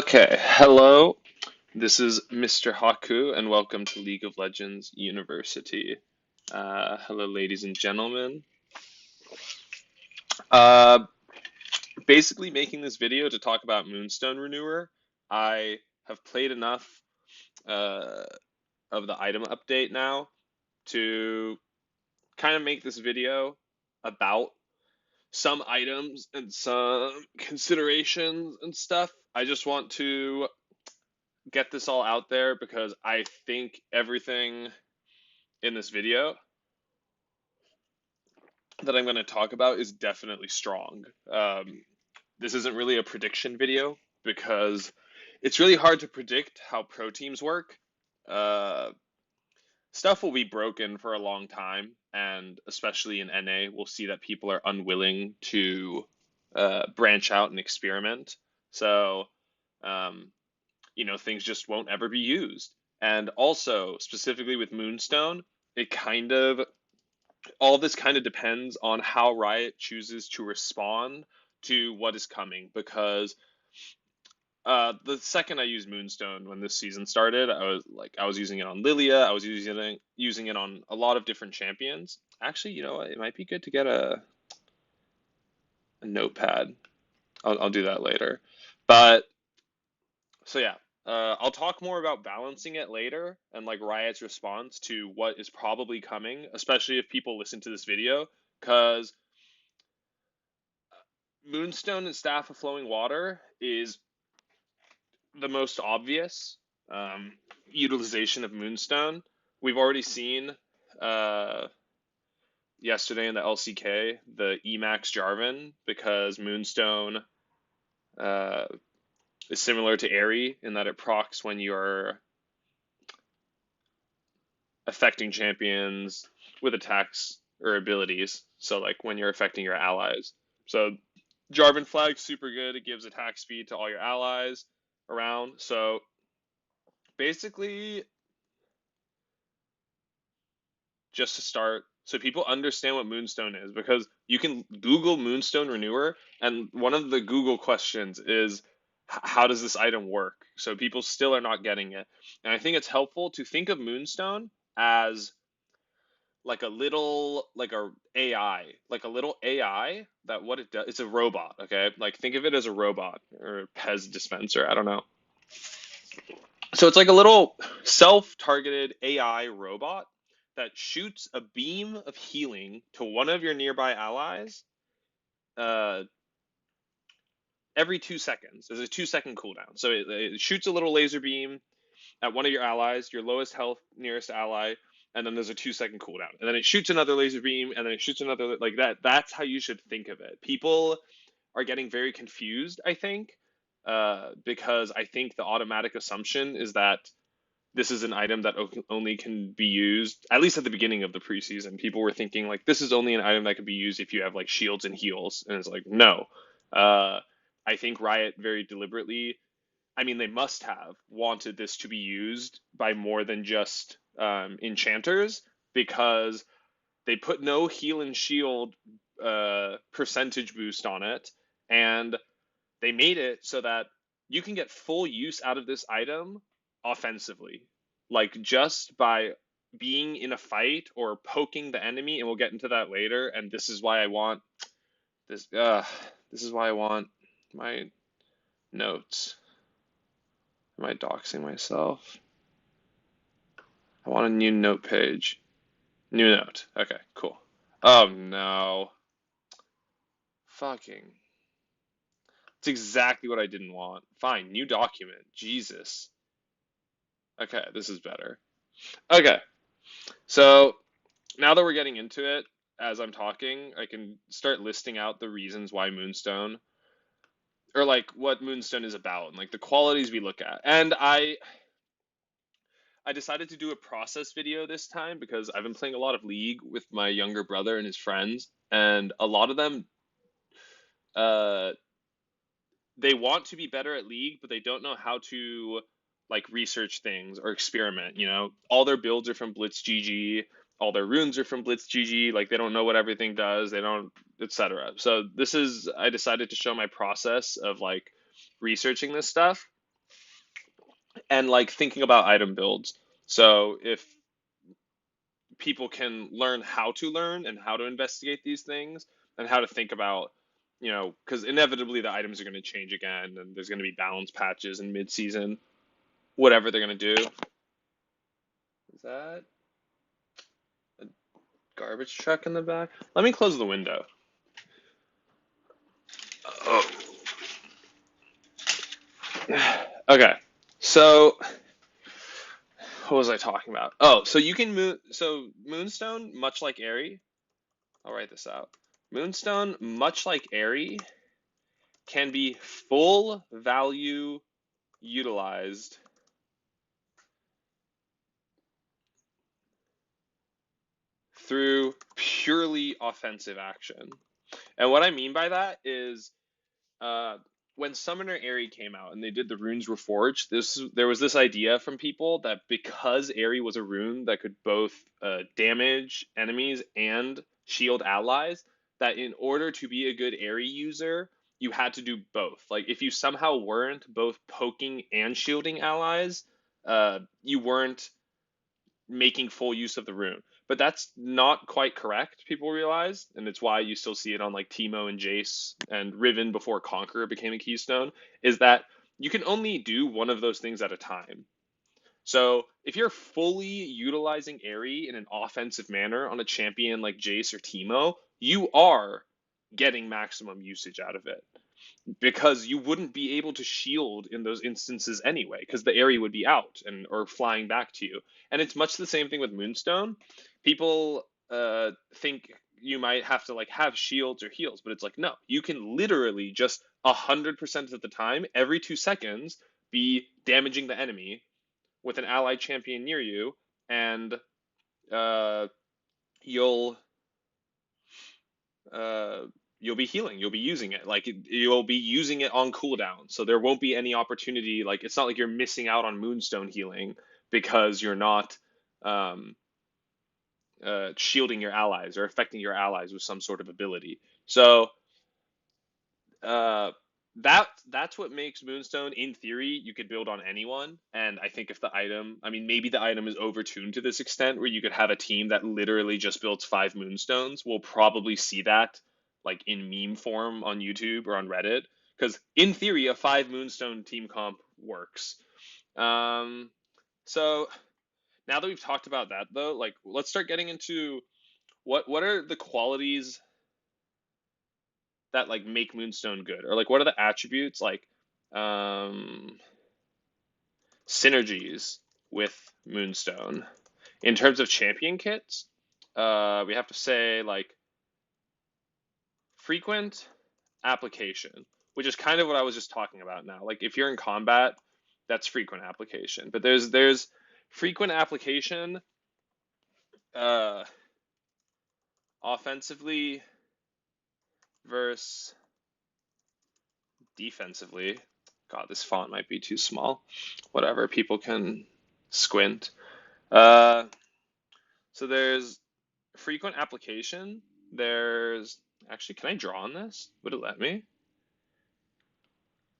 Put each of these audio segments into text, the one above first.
Okay, hello. This is Mr. Haku, and welcome to League of Legends University. Hello, ladies and gentlemen. Uh, Basically, making this video to talk about Moonstone Renewer. I have played enough uh, of the item update now to kind of make this video about some items and some considerations and stuff. I just want to get this all out there because I think everything in this video that I'm going to talk about is definitely strong. This isn't really a prediction video because it's really hard to predict how pro teams work. Uh, Stuff will be broken for a long time, and especially in NA, we'll see that people are unwilling to branch out and experiment. So, um, things just won't ever be used. And also, specifically with Moonstone, it kind of all this kind of depends on how Riot chooses to respond to what is coming. Because the second I used Moonstone when this season started, I was using it on Lilia, I was using it on a lot of different champions. Actually, you know what? It might be good to get a notepad. I'll do that later. But so yeah, I'll talk more about balancing it later and like Riot's response to what is probably coming, especially if people listen to this video, because Moonstone and Staff of Flowing Water is the most obvious utilization of Moonstone. We've already seen uh, yesterday in the LCK the Emax Jarvan because Moonstone uh, is similar to Airy in that it procs when you're affecting champions with attacks or abilities. So like when you're affecting your allies. So Jarvan Flag's super good. It gives attack speed to all your allies around. So basically, just to start, so people understand what Moonstone is, because you can Google Moonstone Renewer, and one of the Google questions is how does this item work? So people still are not getting it. And I think it's helpful to think of Moonstone as like a little like a little AI that what it does, it's a robot, okay? Like think of it as a robot or a Pez dispenser, I don't know. So it's like a little self-targeted AI robot that shoots a beam of healing to one of your nearby allies uh, every 2 seconds. There's a 2 second cooldown. So it shoots a little laser beam at one of your allies, your lowest health nearest ally, and then there's a 2 second cooldown. And then it shoots another laser beam, and then it shoots another, like that. That's how you should think of it. People are getting very confused, I think, because I think the automatic assumption is that this is an item that only can be used, at least at the beginning of the preseason. People were thinking like this is only an item that can be used if you have like shields and heals, and it's like no. Uh, I think Riot very deliberately, I mean, they must have wanted this to be used by more than just enchanters, because they put no heal and shield percentage boost on it, and they made it so that you can get full use out of this item offensively, like just by being in a fight or poking the enemy, and we'll get into that later. And this is why I want this. This is why I want my notes. Am I doxing myself? I want a new note page. New note. Okay, cool. Oh no. Fucking. It's exactly what I didn't want. Fine, new document. Jesus. Okay, this is better. Okay, so now that we're getting into it, as I'm talking, I can start listing out the reasons why Moonstone, or like what Moonstone is about, and like the qualities we look at. And I decided to do a process video this time because I've been playing a lot of League with my younger brother and his friends, and a lot of them, uh, they want to be better at League, but they don't know how to like research things or experiment. All their builds are from Blitz GG, all their runes are from Blitz GG. Like they don't know what everything does. They don't, etc. So I decided to show my process of like researching this stuff. and like thinking about item builds. So if people can learn how to learn and how to investigate these things and how to think about, because inevitably the items are going to change again and there's going to be balance patches in mid-season, whatever they're going to do. Is that a garbage truck in the back? Let me close the window. Oh. Okay. So what was I talking about? Oh, so you can Moonstone, much like Airy, I'll write this out. Moonstone, much like Airy, can be full value utilized through purely offensive action. And what I mean by that is uh, when Summoner Airy came out and they did the runes reforged, there was this idea from people that because Airy was a rune that could both damage enemies and shield allies, that in order to be a good Airy user, you had to do both. Like if you somehow weren't both poking and shielding allies, you weren't making full use of the rune. But that's not quite correct, people realize, and it's why you still see it on like Teemo and Jace and Riven before Conqueror became a keystone, is that you can only do one of those things at a time. So if you're fully utilizing Airy in an offensive manner on a champion like Jace or Teemo, you are getting maximum usage out of it because you wouldn't be able to shield in those instances anyway, because the area would be out and or flying back to you. And it's much the same thing with Moonstone. People think you might have to like have shields or heals, but it's like no, you can literally just 100% of the time, every 2 seconds, be damaging the enemy with an allied champion near you, and uh, you'll uh, you'll be healing. You'll be using it. Like you'll be using it on cooldown. So there won't be any opportunity. Like it's not like you're missing out on Moonstone healing because you're not um, shielding your allies or affecting your allies with some sort of ability. So uh, that's what makes Moonstone, in theory, you could build on anyone. And I think if the item, I mean, maybe the item is overtuned to this extent where you could have a team that literally just builds 5 Moonstones. We'll probably see that like in meme form on YouTube or on Reddit. Because in theory, a 5 Moonstone team comp works. Um, so now that we've talked about that, though, like let's start getting into what are the qualities that like make Moonstone good, or like what are the attributes like um, synergies with Moonstone in terms of champion kits. We have to say like frequent application, which is kind of what I was just talking about now. Like if you're in combat, that's frequent application, but there's frequent application uh, offensively versus defensively. God, this font might be too small. Whatever, people can squint. Uh, so there's frequent application. There's actually, can I draw on this? Would it let me?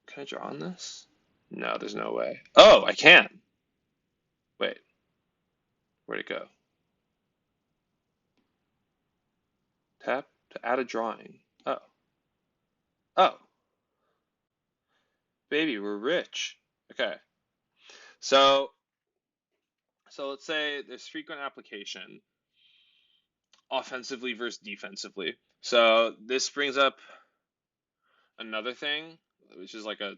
Can I draw on this? No, there's no way. Oh, I can. Wait, where'd it go? Tap to add a drawing. Oh, oh, baby, we're rich. Okay, so let's say there's frequent application, offensively versus defensively. So this brings up another thing, which is like a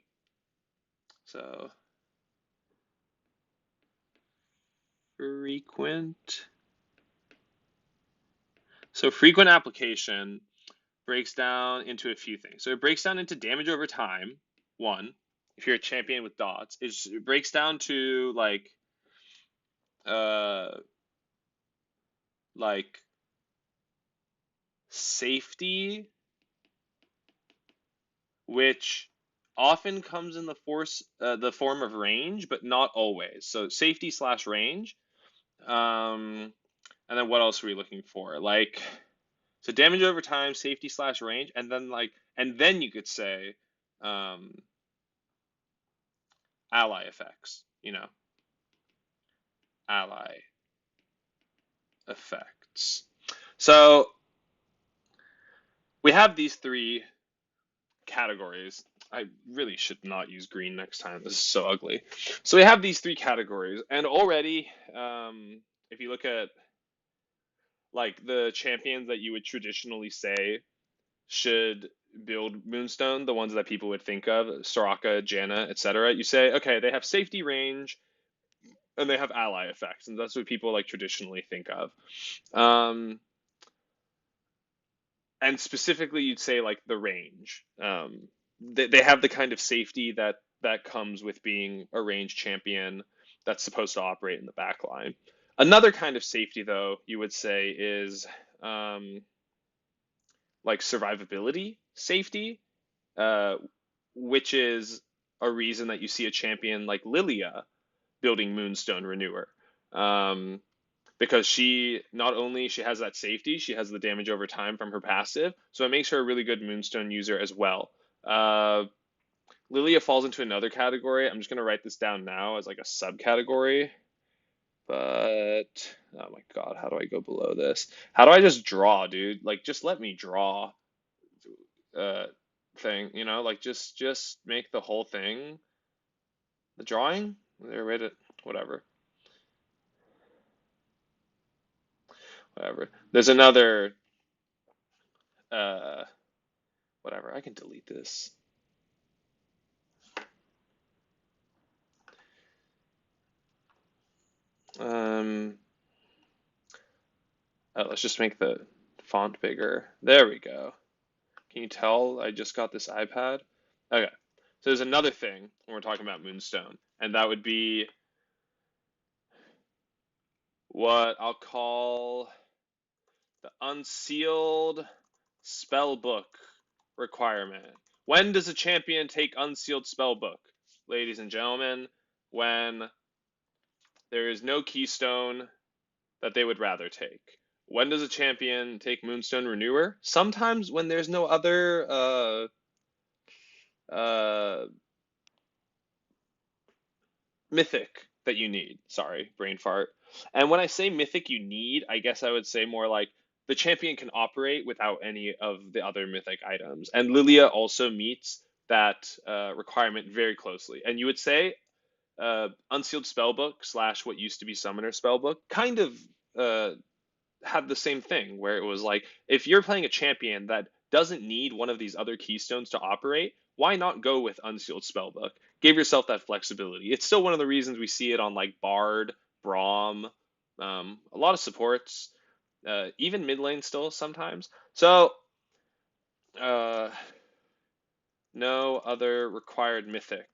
so frequent. So frequent application breaks down into a few things. So it breaks down into damage over time. One, if you're a champion with dots, it breaks down to uh like safety, which often comes in the form of range, but not always. So safety slash range. And then what else are we looking for? Like so damage over time, safety slash range, and then you could say um, ally effects. you know, ally effects. So we have these three categories. I really should not use green next time. This is so ugly. So we have these three categories, and already, if you look at like the champions that you would traditionally say should build Moonstone, the ones that people would think of, Soraka, Janna, etc. You say, okay, they have safety range and they have ally effects, and that's what people like traditionally think of. Um, and specifically, you'd say like the range. They have the kind of safety that comes with being a range champion that's supposed to operate in the back line. Another kind of safety, though, you would say is um, like survivability safety, uh, which is a reason that you see a champion like Lilia building Moonstone Renewer. Um, because she not only she has that safety, she has the damage over time from her passive, so it makes her a really good Moonstone user as well. Lilia falls into another category. I'm just gonna write this down now as like a subcategory. But oh my god, how do I go below this? How do I just draw, dude? Like just let me draw uh thing, like just make the whole thing the drawing. There, read it. Whatever, whatever. There's another uh whatever. I can delete this. Um, let's just make the font bigger. There we go. Can you tell I just got this iPad? Okay. So there's another thing when we're talking about Moonstone, and that would be what I'll call the unsealed spellbook requirement. When does a champion take unsealed spellbook? Ladies and gentlemen, when there is no keystone that they would rather take. When does a champion take Moonstone Renewer? Sometimes when there's no other uh, mythic that you need. Sorry, brain fart. And when I say mythic you need, I guess I would say more like the champion can operate without any of the other mythic items. And Lilia also meets that requirement very closely. And you would say Unsealed Spellbook slash what used to be Summoner Spellbook kind of uh, had the same thing where it was like if you're playing a champion that doesn't need one of these other keystones to operate, why not go with Unsealed Spellbook? Give yourself that flexibility. It's still one of the reasons we see it on like Bard, Braum, a lot of supports, even mid lane still sometimes. So, uh, no other required mythic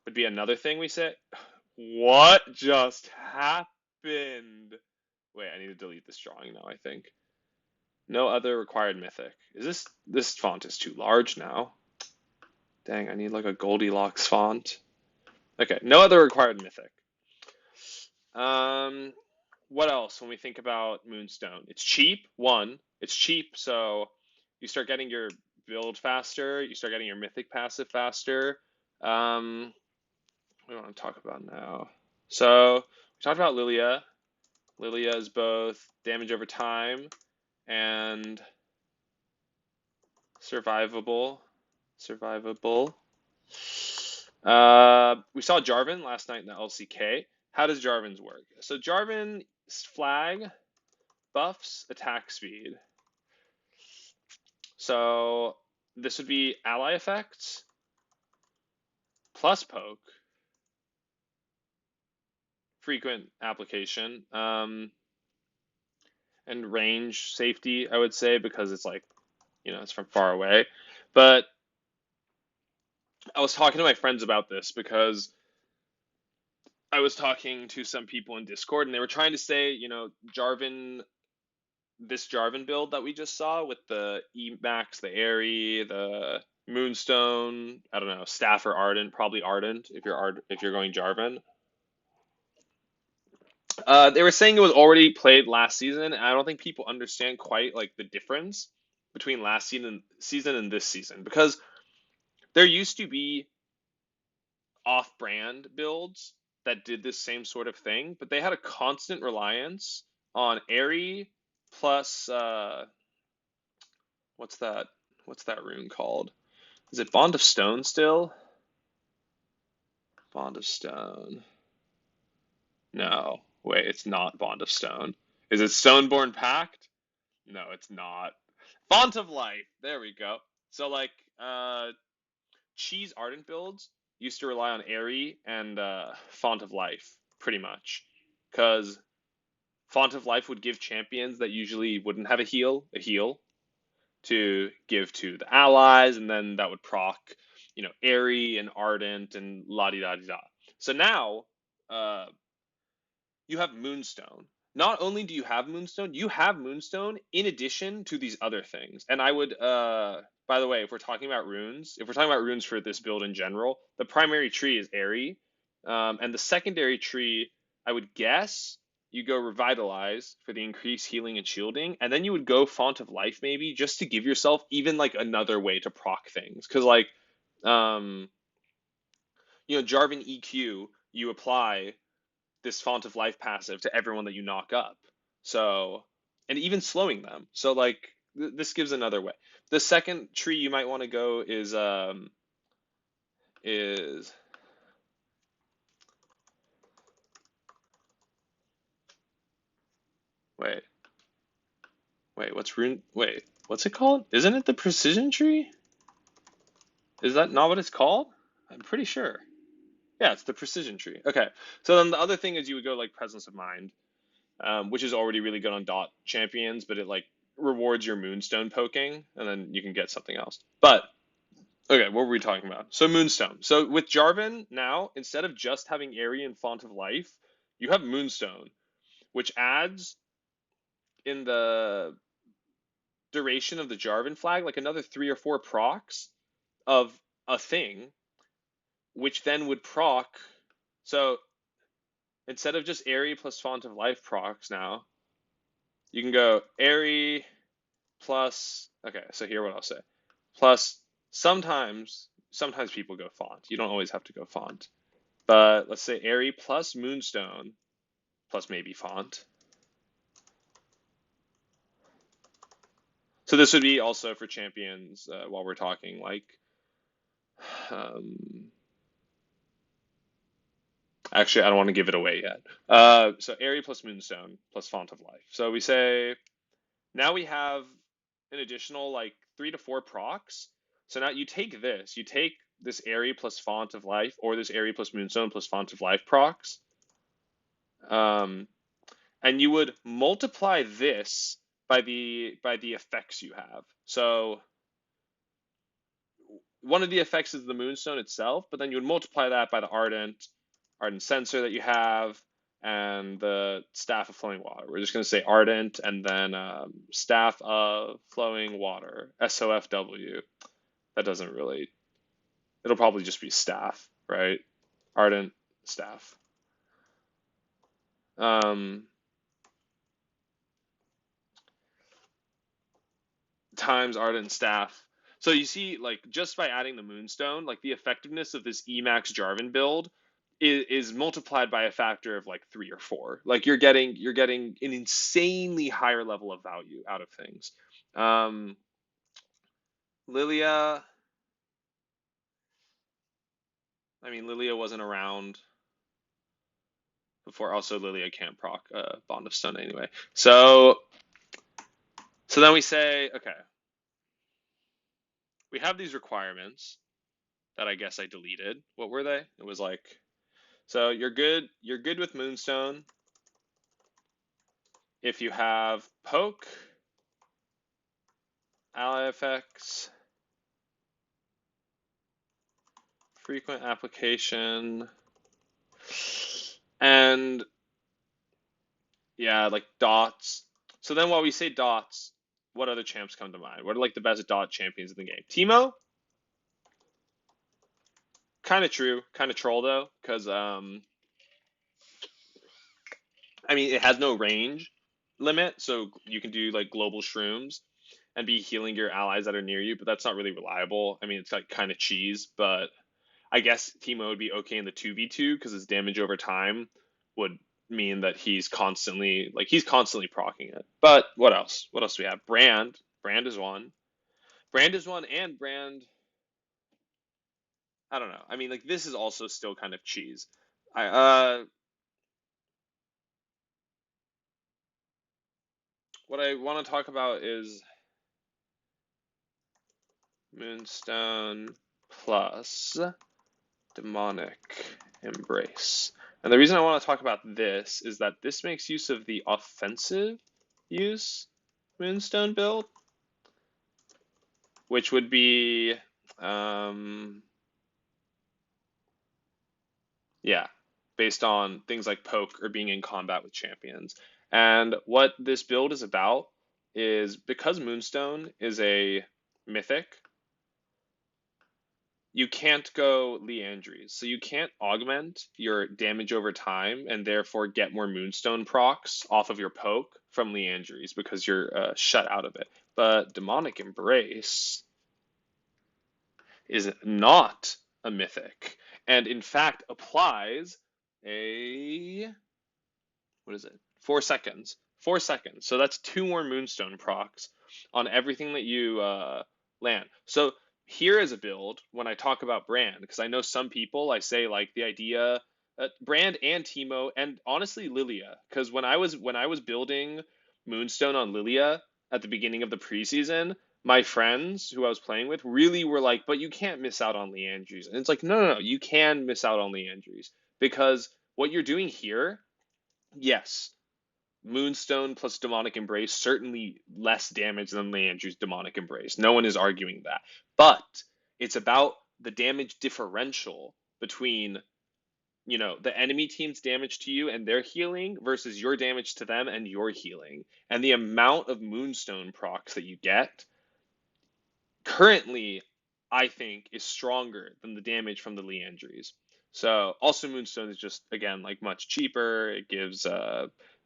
would be another thing we say. What just happened? Wait, I need to delete this drawing now, I think. No other required mythic. Is this font is too large now? Dang, I need like a Goldilocks font. Okay, no other required mythic. Um, what else when we think about Moonstone? It's cheap. One, it's cheap, so you start getting your build faster. You start getting your mythic passive faster. What do I want to talk about now? So we talked about Lilia. Lilia is both damage over time and survivable. Survivable. We saw Jarvan last night in the LCK. How does Jarvan's work? So Jarvan's flag buffs attack speed. So this would be ally effects plus poke, frequent application, and range safety, I would say, because it's like, it's from far away. But I was talking to my friends about this because I was talking to some people in Discord and they were trying to say, this Jarvan build that we just saw with the Emax, the Airy, the Moonstone, I don't know, Staff or Ardent, probably Ardent if you're going Jarvan. They were saying it was already played last season, and I don't think people understand quite like the difference between last season and this season because there used to be off-brand builds that did this same sort of thing, but they had a constant reliance on Airy plus what's that? What's that rune called? Is it Bond of Stone still? Bond of Stone. No, wait, it's not Bond of Stone. Is it Stoneborn Pact? No, it's not. Font of Life. There we go. So like cheese Ardent builds used to rely on Airy and Font of Life pretty much, because Font of Life would give champions that usually wouldn't have a heal to give to the allies, and then that would proc, Airy and Ardent and la di da di da. So now, uh, you have Moonstone. Not only do you have Moonstone in addition to these other things. And I would, by the way, if we're talking about runes for this build in general, the primary tree is Airy. And the secondary tree, I would guess you go Revitalize for the increased healing and shielding. And then you would go Font of Life maybe just to give yourself even like another way to proc things. Because like, um, Jarvan EQ, you apply this Font of Life passive to everyone that you knock up. So, and even slowing them. So like this gives another way. The second tree you might want to go is wait. What's it called? Isn't it the precision tree? Is that not what it's called? I'm pretty sure. Yeah, it's the precision tree. Okay. So then the other thing is you would go like presence of mind, which is already really good on dot champions, but it like rewards your Moonstone poking, and then you can get something else. But okay, what were we talking about? So Moonstone. So with Jarvan now, instead of just having Airy and Font of Life, you have Moonstone, which adds in the duration of the Jarvan flag like another 3 or 4 procs of a thing, which then would proc. So instead of just Airy plus Font of Life procs now, you can go Airy plus, okay, so here what I'll say. Plus sometimes people go Font. You don't always have to go Font. But let's say Airy plus Moonstone plus maybe Font. So this would be also for champions while we're talking like actually I don't want to give it away yet. So Airy plus Moonstone plus Font of Life. So we say now we have an additional like 3 to 4 procs. So now you take this Airy plus Font of Life or this Airy plus Moonstone plus Font of Life procs. And you would multiply this by the effects you have. So one of the effects is the Moonstone itself, but then you would multiply that by the Ardent Sensor that you have, and the Staff of Flowing Water. We're just going to say Ardent and then Staff of Flowing Water, SOFW. That doesn't really, it'll probably just be Staff, right? Ardent Staff. Times Ardent Staff. So you see, like, just by adding the Moonstone, like, the effectiveness of this Emax Jarvan build is multiplied by a factor of like 3 or 4. Like you're getting an insanely higher level of value out of things. Lilia, I mean Lilia wasn't around before. Also, Lilia can't proc Bond of Stone anyway. So then we say, okay, we have these requirements that I guess I deleted. What were they? It was like, so you're good with Moonstone if you have poke, ally effects, frequent application, and yeah, like dots. So then while we say dots, what other champs come to mind? What are like the best dot champions in the game? Teemo? Kind of true, kind of troll though, because I mean it has no range limit, so you can do like global shrooms and be healing your allies that are near you, but that's not really reliable. I mean it's like kind of cheese, but I guess Teemo would be okay in the 2v2 because his damage over time would mean that he's constantly proccing it. But what else? What else do we have? Brand. Brand is one. Brand is one, and Brand. I don't know. I mean, like this is also still kind of cheese. I what I want to talk about is Moonstone plus Demonic Embrace. And the reason I want to talk about this is that this makes use of the offensive use Moonstone build, which would be, yeah, based on things like poke or being in combat with champions. And what this build is about is because Moonstone is a mythic, you can't go Leandries. So you can't augment your damage over time and therefore get more Moonstone procs off of your poke from Leandries because you're shut out of it. But Demonic Embrace is not a mythic and in fact applies a, what is it? 4 seconds. 4 seconds. So that's two more Moonstone procs on everything that you land. So here is a build when I talk about Brand, because I know some people, I say like the idea, Brand and Teemo, and honestly Lilia, because when I was building Moonstone on Lilia at the beginning of the preseason, my friends who I was playing with really were like, but you can't miss out on Leandries. And it's like, no, no, no, you can miss out on Leandries because what you're doing here, yes, Moonstone plus Demonic Embrace, certainly less damage than Leandry's Demonic Embrace. No one is arguing that. But it's about the damage differential between, the enemy team's damage to you and their healing versus your damage to them and your healing. And the amount of Moonstone procs that you get currently, I think, is stronger than the damage from the Leandries. So also Moonstone is just again like much cheaper. It gives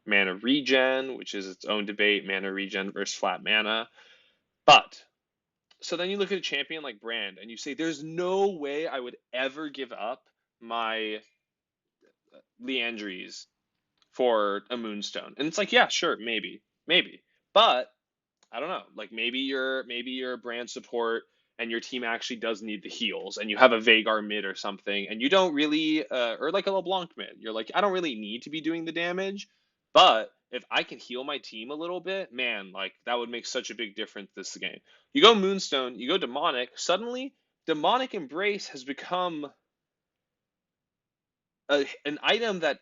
mana regen, which is its own debate, mana regen versus flat mana. But so then you look at a champion like Brand and you say, there's no way I would ever give up my Leandries for a Moonstone. And it's like, yeah, sure, maybe. But I don't know. Like maybe you're a Brand support and your team actually does need the heals and you have a Vagar mid or something and you don't really or like a LeBlanc mid. You're like, I don't really need to be doing the damage, but if I can heal my team a little bit, man, like that would make such a big difference this game. You go Moonstone, you go Demonic, suddenly Demonic Embrace has become an item that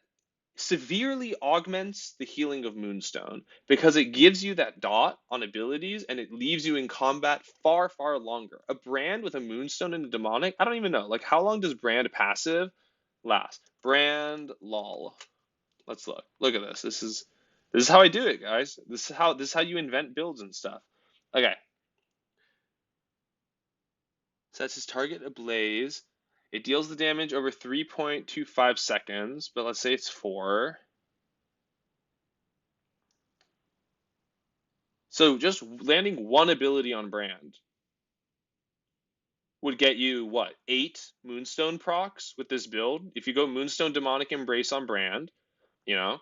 severely augments the healing of Moonstone because it gives you that dot on abilities and it leaves you in combat far, far longer. A Brand with a Moonstone and a Demonic, I don't even know. Like, how long does Brand passive last? Brand lol. Let's look. Look at this. This is how I do it, guys. This is how you invent builds and stuff. Okay. Sets his target ablaze. It deals the damage over 3.25 seconds, but let's say it's 4. So just landing one ability on Brand would get you what, 8 Moonstone procs with this build? If you go Moonstone Demonic Embrace on Brand, you know,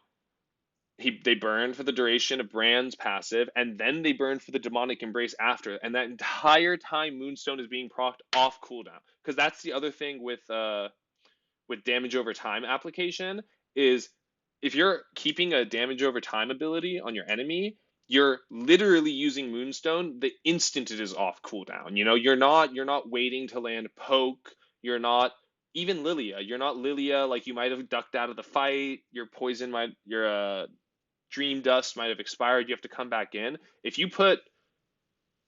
they burn for the duration of Brand's passive, and then they burn for the Demonic Embrace after. And that entire time Moonstone is being procced off cooldown. Because that's the other thing with damage over time application is if you're keeping a damage over time ability on your enemy, you're literally using Moonstone the instant it is off cooldown. You're not waiting to land poke. You're not even Lilia. You're not Lilia like you might have ducked out of the fight. Your dream dust might have expired. You have to come back in. If you put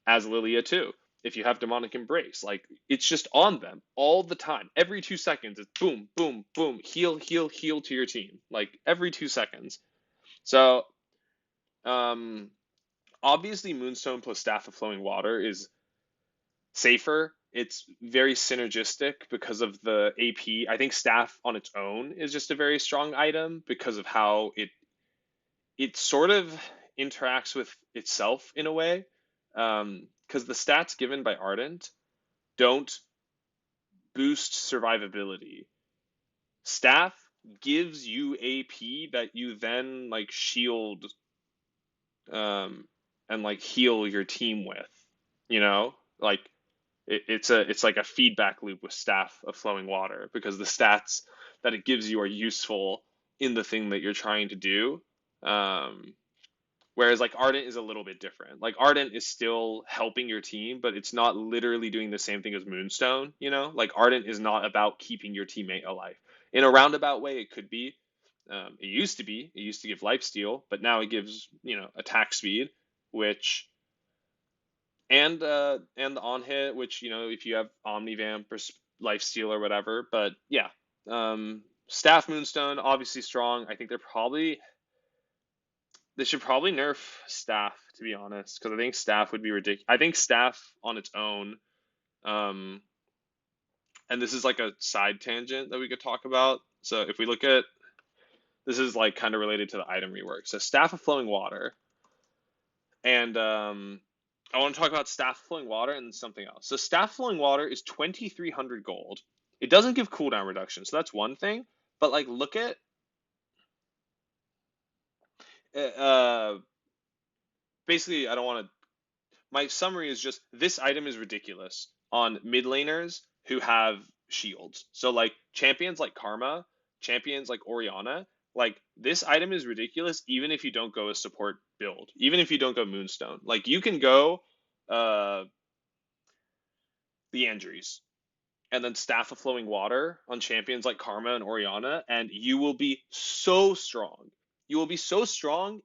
as Lilia too. If you have Demonic Embrace, like it's just on them all the time. Every 2 seconds, it's boom, boom, boom, heal, heal, heal to your team. Like every 2 seconds. So, um, obviously, Moonstone plus Staff of Flowing Water is safer. It's very synergistic because of the AP. I think Staff on its own is just a very strong item because of how it sort of interacts with itself in a way. Because the stats given by Ardent don't boosts survivability. Staff gives you AP that you then like shield um and like heal your team with. You know? Like it's like a feedback loop with Staff of Flowing Water because the stats that it gives you are useful in the thing that you're trying to do. Um Whereas like Ardent is a little bit different. Like Ardent is still helping your team, but it's not literally doing the same thing as Moonstone, you know? Like Ardent is not about keeping your teammate alive. In a roundabout way, it could be. It used to be. It used to give lifesteal, but now it gives, attack speed, which and the on hit, which, if you have Omnivamp or lifesteal or whatever. But yeah. Staff Moonstone, obviously strong. I think they should probably nerf Staff, to be honest, because I think Staff would be ridiculous. I think Staff on its own, um, and this is like a side tangent that we could talk about. So if we look at this is like kind of related to the item rework. So Staff of Flowing Water, and I want to talk about Staff of Flowing Water and something else. So Staff of Flowing Water is 2,300 gold. It doesn't give cooldown reduction, so that's one thing. But like, look at uh, basically, I don't want to my summary is just this item is ridiculous on mid laners who have shields. So like champions like Karma, champions like Orianna, like this item is ridiculous even if you don't go a support build, even if you don't go Moonstone. Like you can go uh the Andrews and then Staff of Flowing Water on champions like Karma and Orianna, and you will be so strong. You will be so strong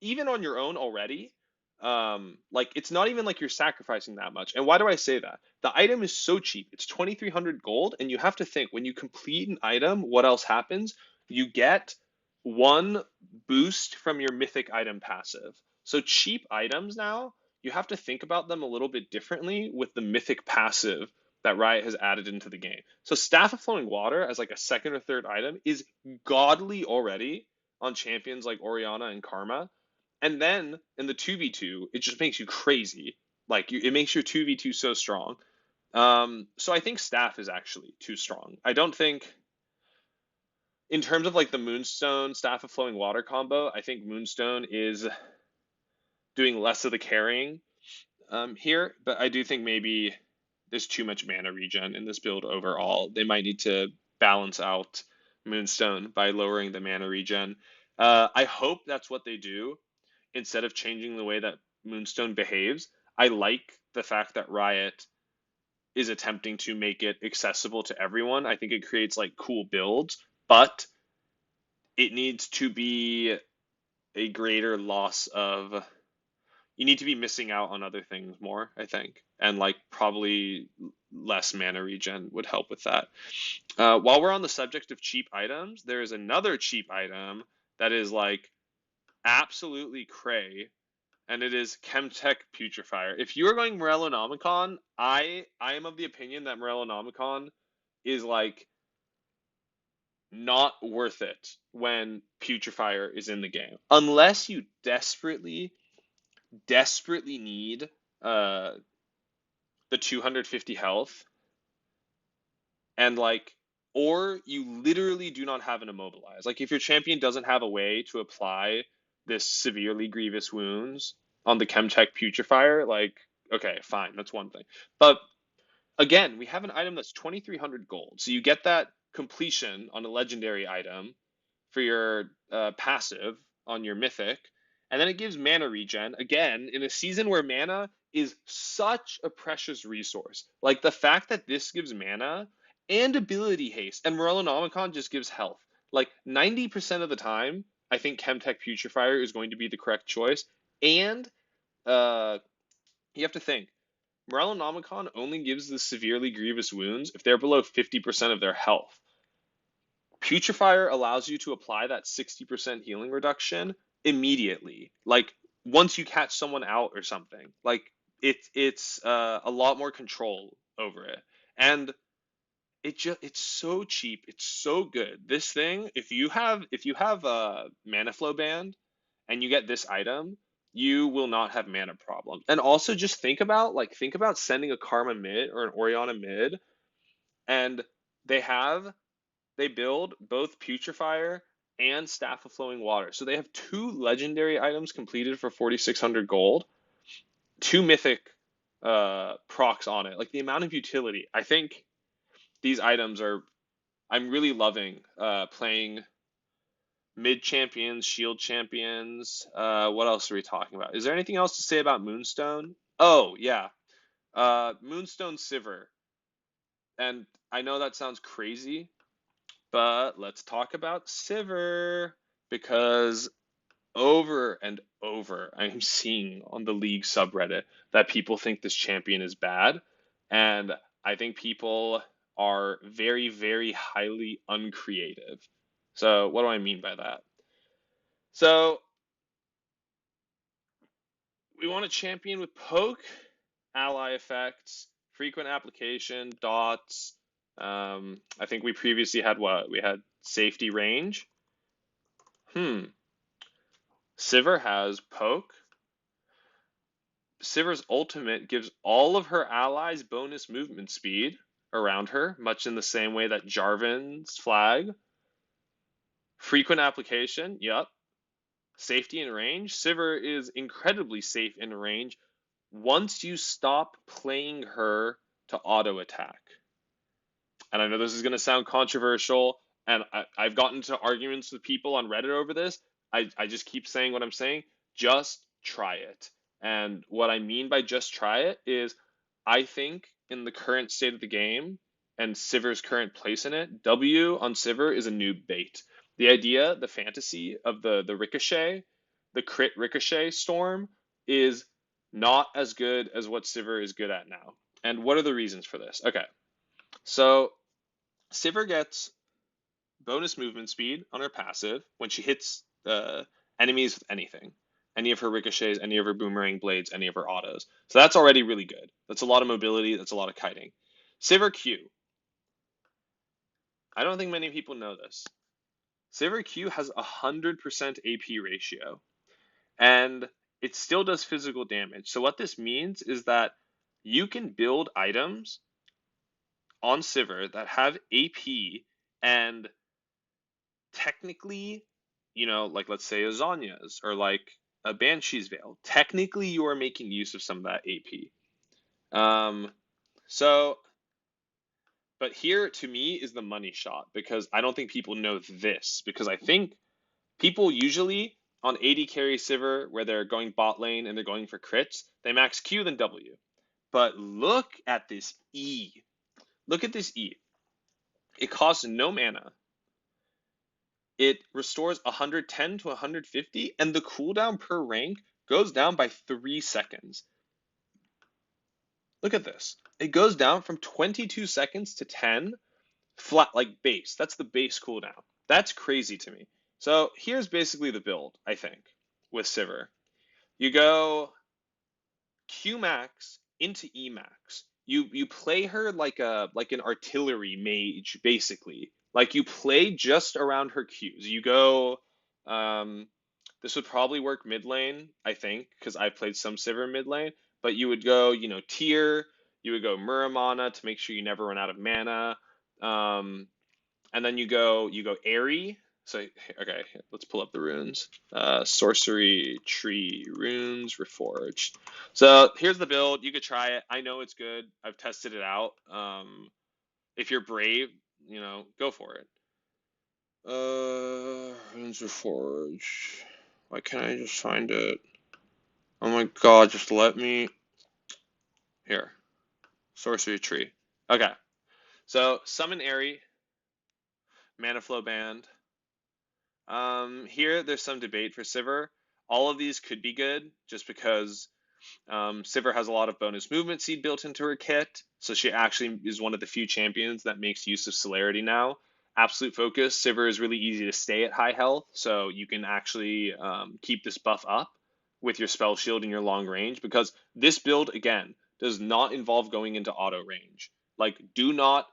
even on your own already. Like it's not even like you're sacrificing that much. And why do I say that? The item is so cheap. It's 2,300 gold, and you have to think when you complete an item, what else happens? You get one boost from your mythic item passive. So cheap items now, you have to think about them a little bit differently with the mythic passive that Riot has added into the game. So Staff of Flowing Water as like a second or third item is godly already on champions like Orianna and Karma, and then in the 2v2, it just makes you crazy. Like it makes your 2v2 so strong. So I think Staff is actually too strong. I don't think in terms of like the Moonstone Staff of Flowing Water combo, I think Moonstone is doing less of the carrying here, but I do think maybe there's too much mana regen in this build overall. They might need to balance out Moonstone by lowering the mana regen. I hope that's what they do instead of changing the way that Moonstone behaves. I like the fact that Riot is attempting to make it accessible to everyone. I think it creates like cool builds, but it needs to be a greater loss of you need to be missing out on other things more, I think. And like probably less mana regen would help with that. While we're on the subject of cheap items, there is another cheap item that is like absolutely cray, and it is Chemtech Putrefier. If you are going Morellonomicon, I am of the opinion that Morellonomicon is like not worth it when Putrefier is in the game. Unless you desperately need uh the 250 health and like or you literally do not have an immobilize. Like if your champion doesn't have a way to apply this severely grievous wounds on the Chemtech Putrefier, like okay, fine, that's one thing. But again, we have an item that's 2,300 gold. So you get that completion on a legendary item for your passive on your mythic, and then it gives mana regen again in a season where mana is such a precious resource. Like the fact that this gives mana and ability haste, and Morellonomicon just gives health. Like 90% of the time, I think Chemtech Putrefier is going to be the correct choice. And you have to think Morellonomicon only gives the severely grievous wounds if they're below 50% of their health. Putrefier allows you to apply that 60% healing reduction immediately. Like once you catch someone out or something. Like it's a lot more control over it. And it's so cheap. It's so good. This thing, if you have a mana flow band and you get this item, you will not have mana problems. And also just think about sending a Karma mid or an Orianna mid And they have they build both Putrefier and Staff of Flowing Water. So they have two legendary items completed for 4,600 gold, two mythic procs on it. Like the amount of utility. I think these items are I'm really loving playing mid champions, shield champions. What else are we talking about? Is there anything else to say about Moonstone? Oh, yeah. Moonstone Sivir. And I know that sounds crazy, but let's talk about Sivir because over and over I'm seeing on the League subreddit that people think this champion is bad, and I think people are very, very highly uncreative. So, what do I mean by that? So, we want a champion with poke, ally effects, frequent application, dots. I think we previously had what? We had safety range. Sivir has poke. Sivir's ultimate gives all of her allies bonus movement speed around her, much in the same way that Jarvan's flag. Frequent application, yep. Safety in range. Sivir is incredibly safe in range once you stop playing her to auto attack. And I know this is going to sound controversial, and I've gotten into arguments with people on Reddit over this. I just keep saying what I'm saying. Just try it. And what I mean by just try it is I think in the current state of the game and Sivir's current place in it, W on Sivir is a noob bait. The idea, the fantasy of the ricochet, the crit ricochet storm is not as good as what Sivir is good at now. And what are the reasons for this? Okay. So Sivir gets bonus movement speed on her passive when she hits enemies with anything. Any of her ricochets, any of her boomerang blades, any of her autos. So that's already really good. That's a lot of mobility, that's a lot of kiting. Sivir Q. I don't think many people know this. Sivir Q has 100% AP ratio, and it still does physical damage. So what this means is that you can build items on Sivir that have AP and technically, like let's say a Zanya's or like a Banshee's Veil, technically you are making use of some of that AP. So, but here to me is the money shot because I don't think people know this because I think people usually on AD carry Sivir where they're going bot lane and they're going for crits, they max Q then W. But look at this E. Look at this E. It costs no mana. It restores 110 to 150, and the cooldown per rank goes down by 3 seconds. Look at this. It goes down from 22 seconds to 10, flat like base. That's the base cooldown. That's crazy to me. So here's basically the build, I think, with Sivir. You go Q max into E max. You play her like an artillery mage, basically. Like you play just around her Qs. You go this would probably work mid lane, I think, because I've played some Sivir mid lane, but you would go, tier, you would go Muramana to make sure you never run out of mana. And then you go Airy. So okay, let's pull up the runes. Sorcery tree runes reforged. So here's the build. You could try it. I know it's good. I've tested it out. If you're brave, go for it. Runes reforged. Why can't I just find it? Oh my god, just let me. Here. Sorcery tree. Okay. So summon Airy. Mana flow band. Here, there's some debate for Sivir. All of these could be good, just because Sivir has a lot of bonus movement seed built into her kit, so she actually is one of the few champions that makes use of celerity now. Absolute focus, Sivir is really easy to stay at high health, so you can actually keep this buff up with your spell shield in your long range, because this build, again, does not involve going into auto range. Like, do not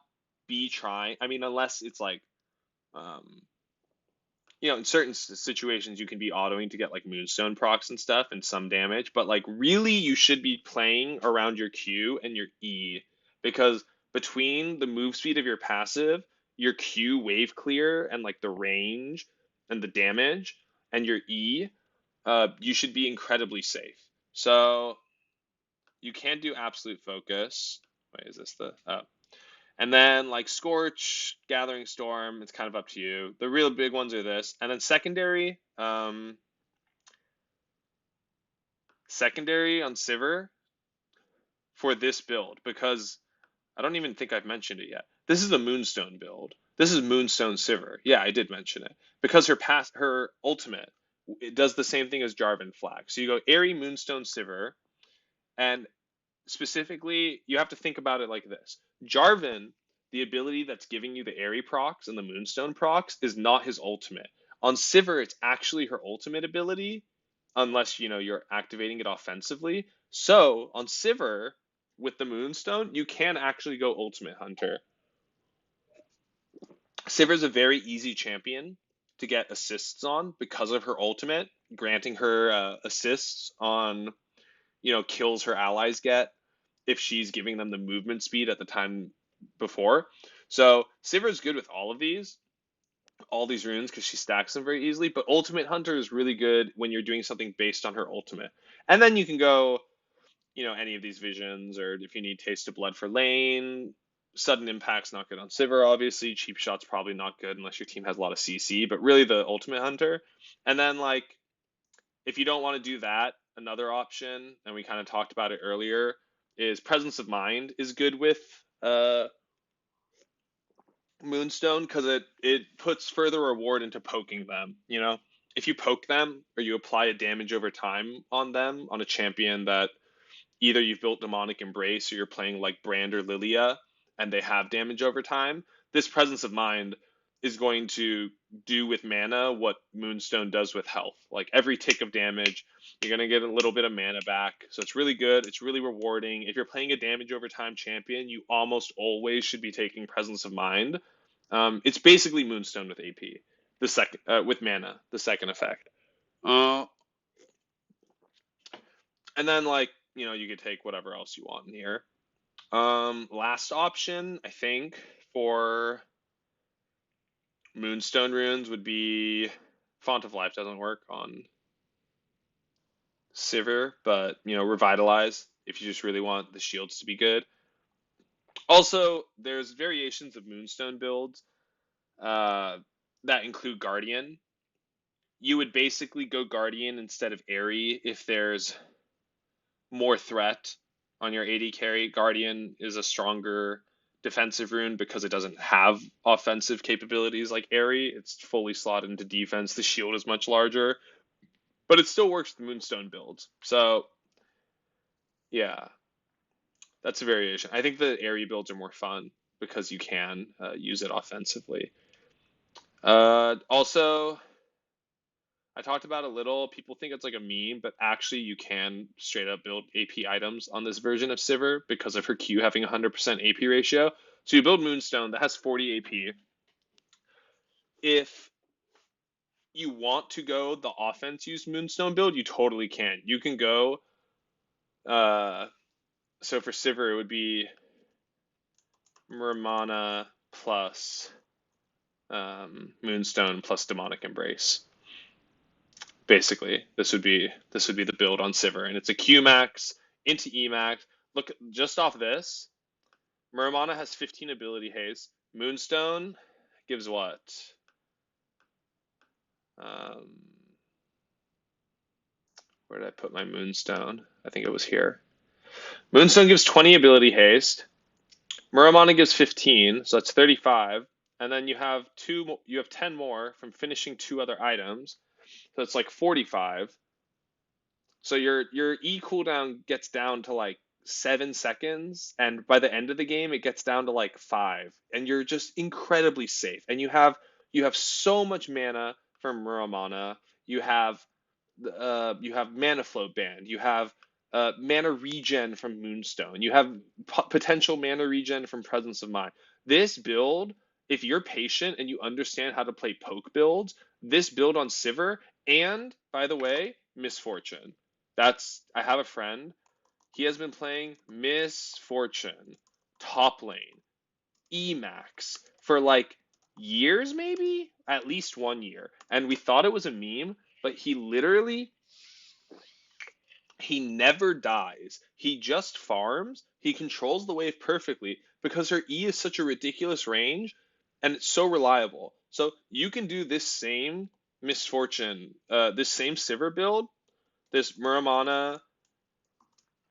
be trying, unless it's like, in certain situations you can be autoing to get like Moonstone procs and stuff and some damage, but like really you should be playing around your Q and your E because between the move speed of your passive, your Q wave clear, and like the range and the damage, and your E, you should be incredibly safe. So you can do absolute focus. Wait, is this the? Oh. And then like Scorch, Gathering Storm, it's kind of up to you. The real big ones are this, and then secondary on Sivir for this build, because I don't even think I've mentioned it yet. This is a Moonstone build. This is Moonstone Sivir. Yeah, I did mention it because her ultimate, it does the same thing as Jarvan Flag. So you go Airy Moonstone Sivir, and specifically, you have to think about it like this. Jarvan, the ability that's giving you the Airy procs and the Moonstone procs is not his ultimate. On Sivir, it's actually her ultimate ability, unless you're activating it offensively. So on Sivir, with the Moonstone, you can actually go Ultimate Hunter. Sivir's a very easy champion to get assists on because of her ultimate, granting her assists on kills her allies get if she's giving them the movement speed at the time before. So Sivir's good with all these runes because she stacks them very easily, but Ultimate Hunter is really good when you're doing something based on her ultimate. And then you can go, any of these visions, or if you need Taste of Blood for lane. Sudden Impact's not good on Sivir, obviously. Cheap Shot's probably not good unless your team has a lot of CC, but really the Ultimate Hunter. And then, like, if you don't want to do that, another option, and we kind of talked about it earlier, is Presence of Mind is good with Moonstone because it puts further reward into poking them. If you poke them or you apply a damage over time on them on a champion that either you've built Demonic Embrace or you're playing like Brand or Lilia and they have damage over time, this Presence of Mind is going to do with mana what Moonstone does with health. Like every tick of damage, you're going to get a little bit of mana back. So it's really good. It's really rewarding. If you're playing a damage over time champion, you almost always should be taking Presence of Mind. It's basically Moonstone with AP, the second with mana, the second effect. And then like you could take whatever else you want in here. Last option I think for Moonstone runes would be Font of Life. Doesn't work on Sivir, but Revitalize if you just really want the shields to be good. Also, there's variations of Moonstone builds that include Guardian. You would basically go Guardian instead of Airy if there's more threat on your AD carry. Guardian is a stronger defensive rune because it doesn't have offensive capabilities like Airy. It's fully slotted into defense. The shield is much larger, but it still works with Moonstone builds. So, yeah, that's a variation. I think the Airy builds are more fun because you can use it offensively. Also, I talked about a little. People think it's like a meme, but actually you can straight up build AP items on this version of Sivir because of her Q having 100% AP ratio. So you build Moonstone that has 40 AP. If you want to go the offense use Moonstone build, you totally can. You can go, so for Sivir it would be Muramana plus Moonstone plus Demonic Embrace. Basically, this would be the build on Sivir, and it's a Q max into E max. Look, just off this, Muramana has 15 ability haste. Moonstone gives what? Where did I put my Moonstone? I think it was here. Moonstone gives 20 ability haste. Muramana gives 15, so that's 35. And then you have 10 more from finishing 2 other items. So it's like 45. So your E cooldown gets down to like 7 seconds, and by the end of the game it gets down to like 5, and you're just incredibly safe. And you have so much mana from Muramana. You have mana float band. You have mana regen from Moonstone. You have potential mana regen from Presence of Mind. This build, if you're patient and you understand how to play poke builds, this build on Sivir, and by the way, Misfortune. I have a friend. He has been playing Misfortune top lane Emax for like years, maybe at least 1 year, and we thought it was a meme, but he never dies. He just farms. He controls the wave perfectly because her E is such a ridiculous range and it's so reliable. So you can do this same misfortune, this same Sivir build, this Muramana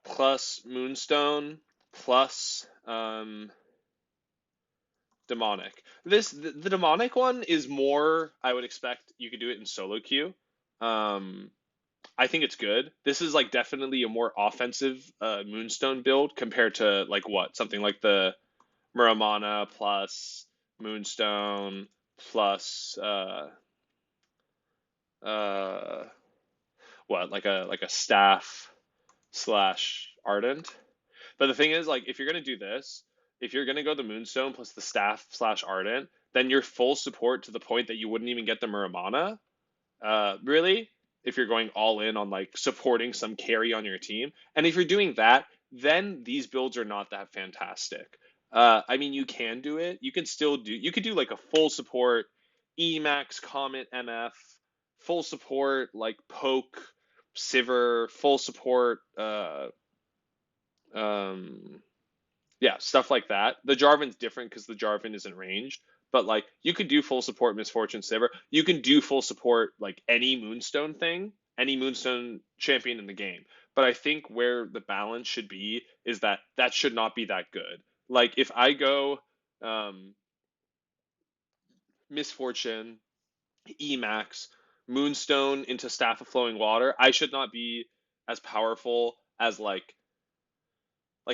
plus Moonstone plus demonic. The demonic one is more, I would expect you could do it in solo queue. Um, I think it's good. This is like definitely a more offensive Moonstone build compared to like what something like the Muramana plus Moonstone plus uh what like a staff slash Ardent. But the thing is, like, if you're gonna do this, if you're gonna go the Moonstone plus the staff slash Ardent, then you're full support to the point that you wouldn't even get the Muramana. Really, if you're going all in on like supporting some carry on your team, and if you're doing that, then these builds are not that fantastic. I mean, you can do it. You can still do. You could do like a full support Emax Comet MF, full support like Poke Sivir, full support um yeah, stuff like that. The Jarvan's different because the Jarvan isn't ranged, but like you could do full support Misfortune Saber. You can do full support like any Moonstone thing, any Moonstone champion in the game. But I think where the balance should be is that that should not be that good. Like if I go um, Misfortune, Emax, Moonstone into Staff of Flowing Water, I should not be as powerful as like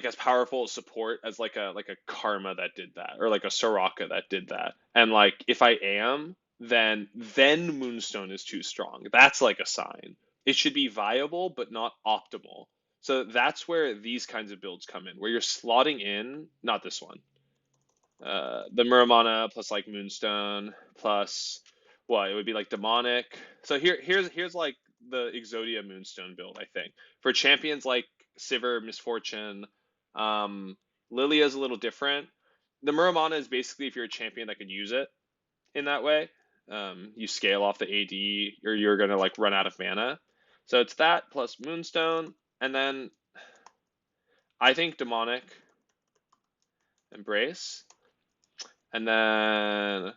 as powerful support as like a Karma that did that or like a Soraka that did that. And like if I am, then Moonstone is too strong. That's like a sign. It should be viable but not optimal. So that's where these kinds of builds come in, where you're slotting in, not this one, the Muramana plus like Moonstone plus what it would be like demonic. So here's like the Exodia Moonstone build. I think for champions like Sivir, Misfortune, um, Lilia's a little different. The Muramana is basically if you're a champion that can use it in that way. You scale off the AD or you're gonna like run out of mana. So it's that plus Moonstone, and then I think demonic embrace, and then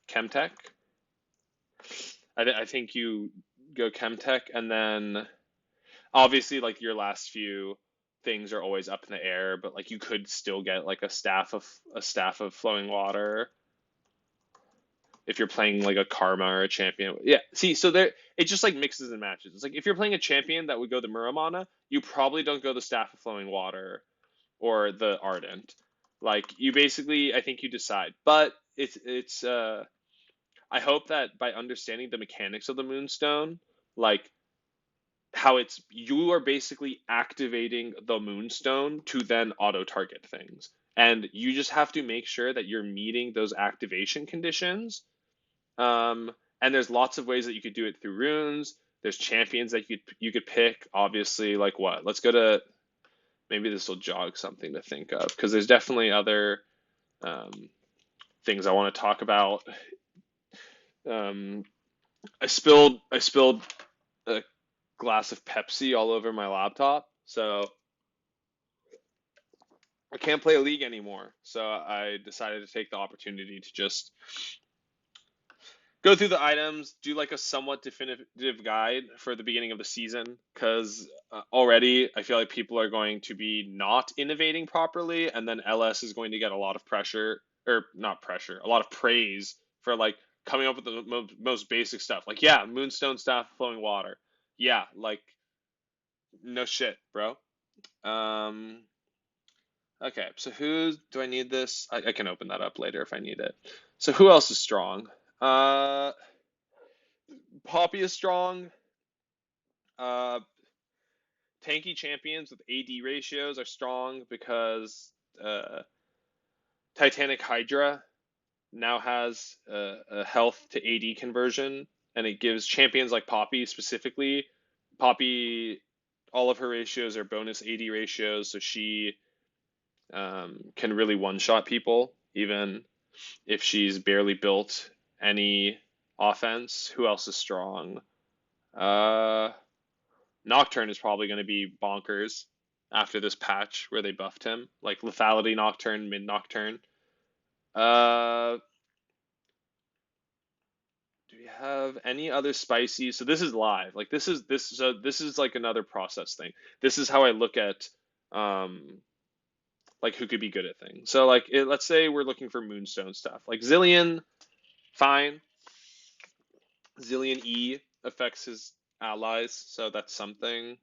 Chemtech. I think you go Chemtech, and then obviously like your last few things are always up in the air, but like you could still get like a staff of flowing water if you're playing like a Karma or a champion. Yeah, see, so there it just like mixes and matches. It's like if you're playing a champion that would go the Muramana, you probably don't go the staff of flowing water or the Ardent. Like you basically, I think you decide, but it's I hope that by understanding the mechanics of the Moonstone, like how it's you are basically activating the Moonstone to then auto target things. And you just have to make sure that you're meeting those activation conditions. And there's lots of ways that you could do it through runes. There's champions that you could pick. Obviously, like what? Let's go to maybe this will jog something to think of because there's definitely other um, things I want to talk about. Um, I spilled a glass of Pepsi all over my laptop, so I can't play a league anymore. So I decided to take the opportunity to just go through the items, do like a somewhat definitive guide for the beginning of the season, because already I feel like people are going to be not innovating properly, and then LS is going to get a lot of pressure, or not pressure, a lot of praise for like coming up with the most basic stuff. Like, yeah, Moonstone staff, flowing water. Yeah, like no shit, bro. Um, okay, so who do I need this? I can open that up later if I need it. So who else is strong? Uh, Poppy is strong. Uh, Tanky champions with AD ratios are strong because Titanic Hydra now has a health to AD conversion, and it gives champions like Poppy specifically. Poppy, all of her ratios are bonus AD ratios, so she can really one-shot people, even if she's barely built any offense. Who else is strong? Uh, Nocturne is probably going to be bonkers after this patch where they buffed him, like lethality Nocturne, mid Nocturne. Uh, do we have any other spicy? So this is live. Like this is like another process thing. This is how I look at like who could be good at things. So like let's say we're looking for Moonstone stuff. Like Zillion, fine. Zillion E affects his allies, so that's something.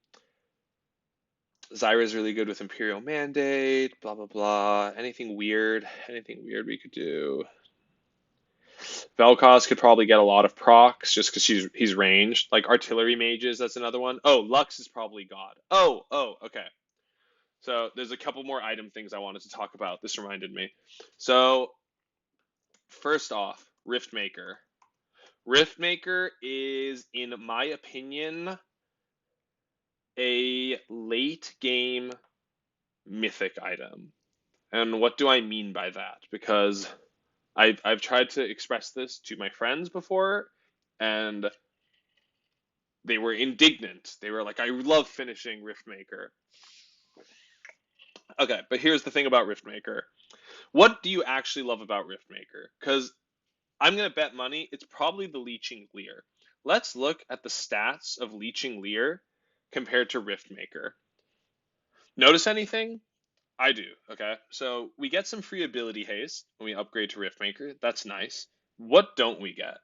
Zyra's really good with Imperial Mandate, blah blah blah. Anything weird? Anything weird we could do? Vel'Koz could probably get a lot of procs just because he's ranged. Like artillery mages, that's another one. Oh, Lux is probably God. Oh, okay. So there's a couple more item things I wanted to talk about. This reminded me. So first off, Riftmaker. Riftmaker is, in my opinion, a late game mythic item. And what do I mean by that? Because I've tried to express this to my friends before, and they were indignant. They were like, I love finishing Riftmaker. Okay, but here's the thing about Riftmaker. What do you actually love about Riftmaker? Because I'm going to bet money it's probably the Leeching Leer. Let's look at the stats of Leeching Leer compared to Riftmaker. Notice anything? I do, okay? So we get some free ability haste when we upgrade to Riftmaker. That's nice. What don't we get?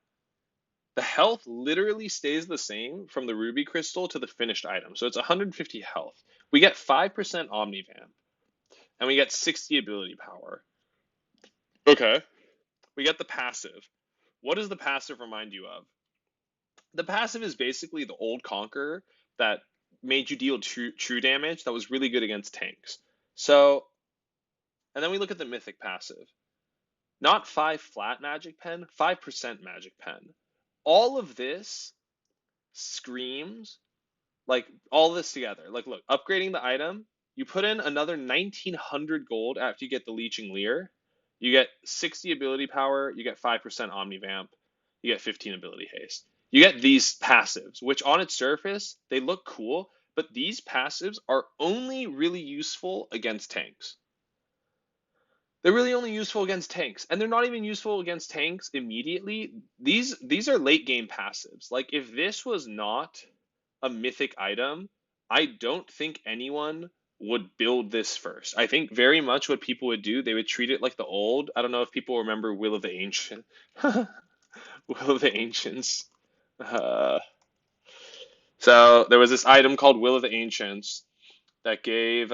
The health literally stays the same from the Ruby Crystal to the finished item. So it's 150 health. We get 5% Omnivamp, and we get 60 ability power. Okay. We get the passive. What does the passive remind you of? The passive is basically the old Conqueror that made you deal true damage that was really good against tanks. So, and then we look at the Mythic passive. Not 5 flat Magic Pen, 5% Magic Pen. All of this screams, like, all this together. Like, look, upgrading the item, you put in another 1900 gold after you get the Leeching Leer. You get 60 ability power, you get 5% Omnivamp, you get 15 ability haste. You get these passives, which on its surface, they look cool, but these passives are only really useful against tanks. They're really only useful against tanks, and they're not even useful against tanks immediately. These are late game passives. Like if this was not a mythic item, I don't think anyone would build this first. I think very much what people would do, they would treat it like the old. I don't know if people remember Will of the Ancient, Will of the Ancients. Uh, so there was this item called Will of the Ancients that gave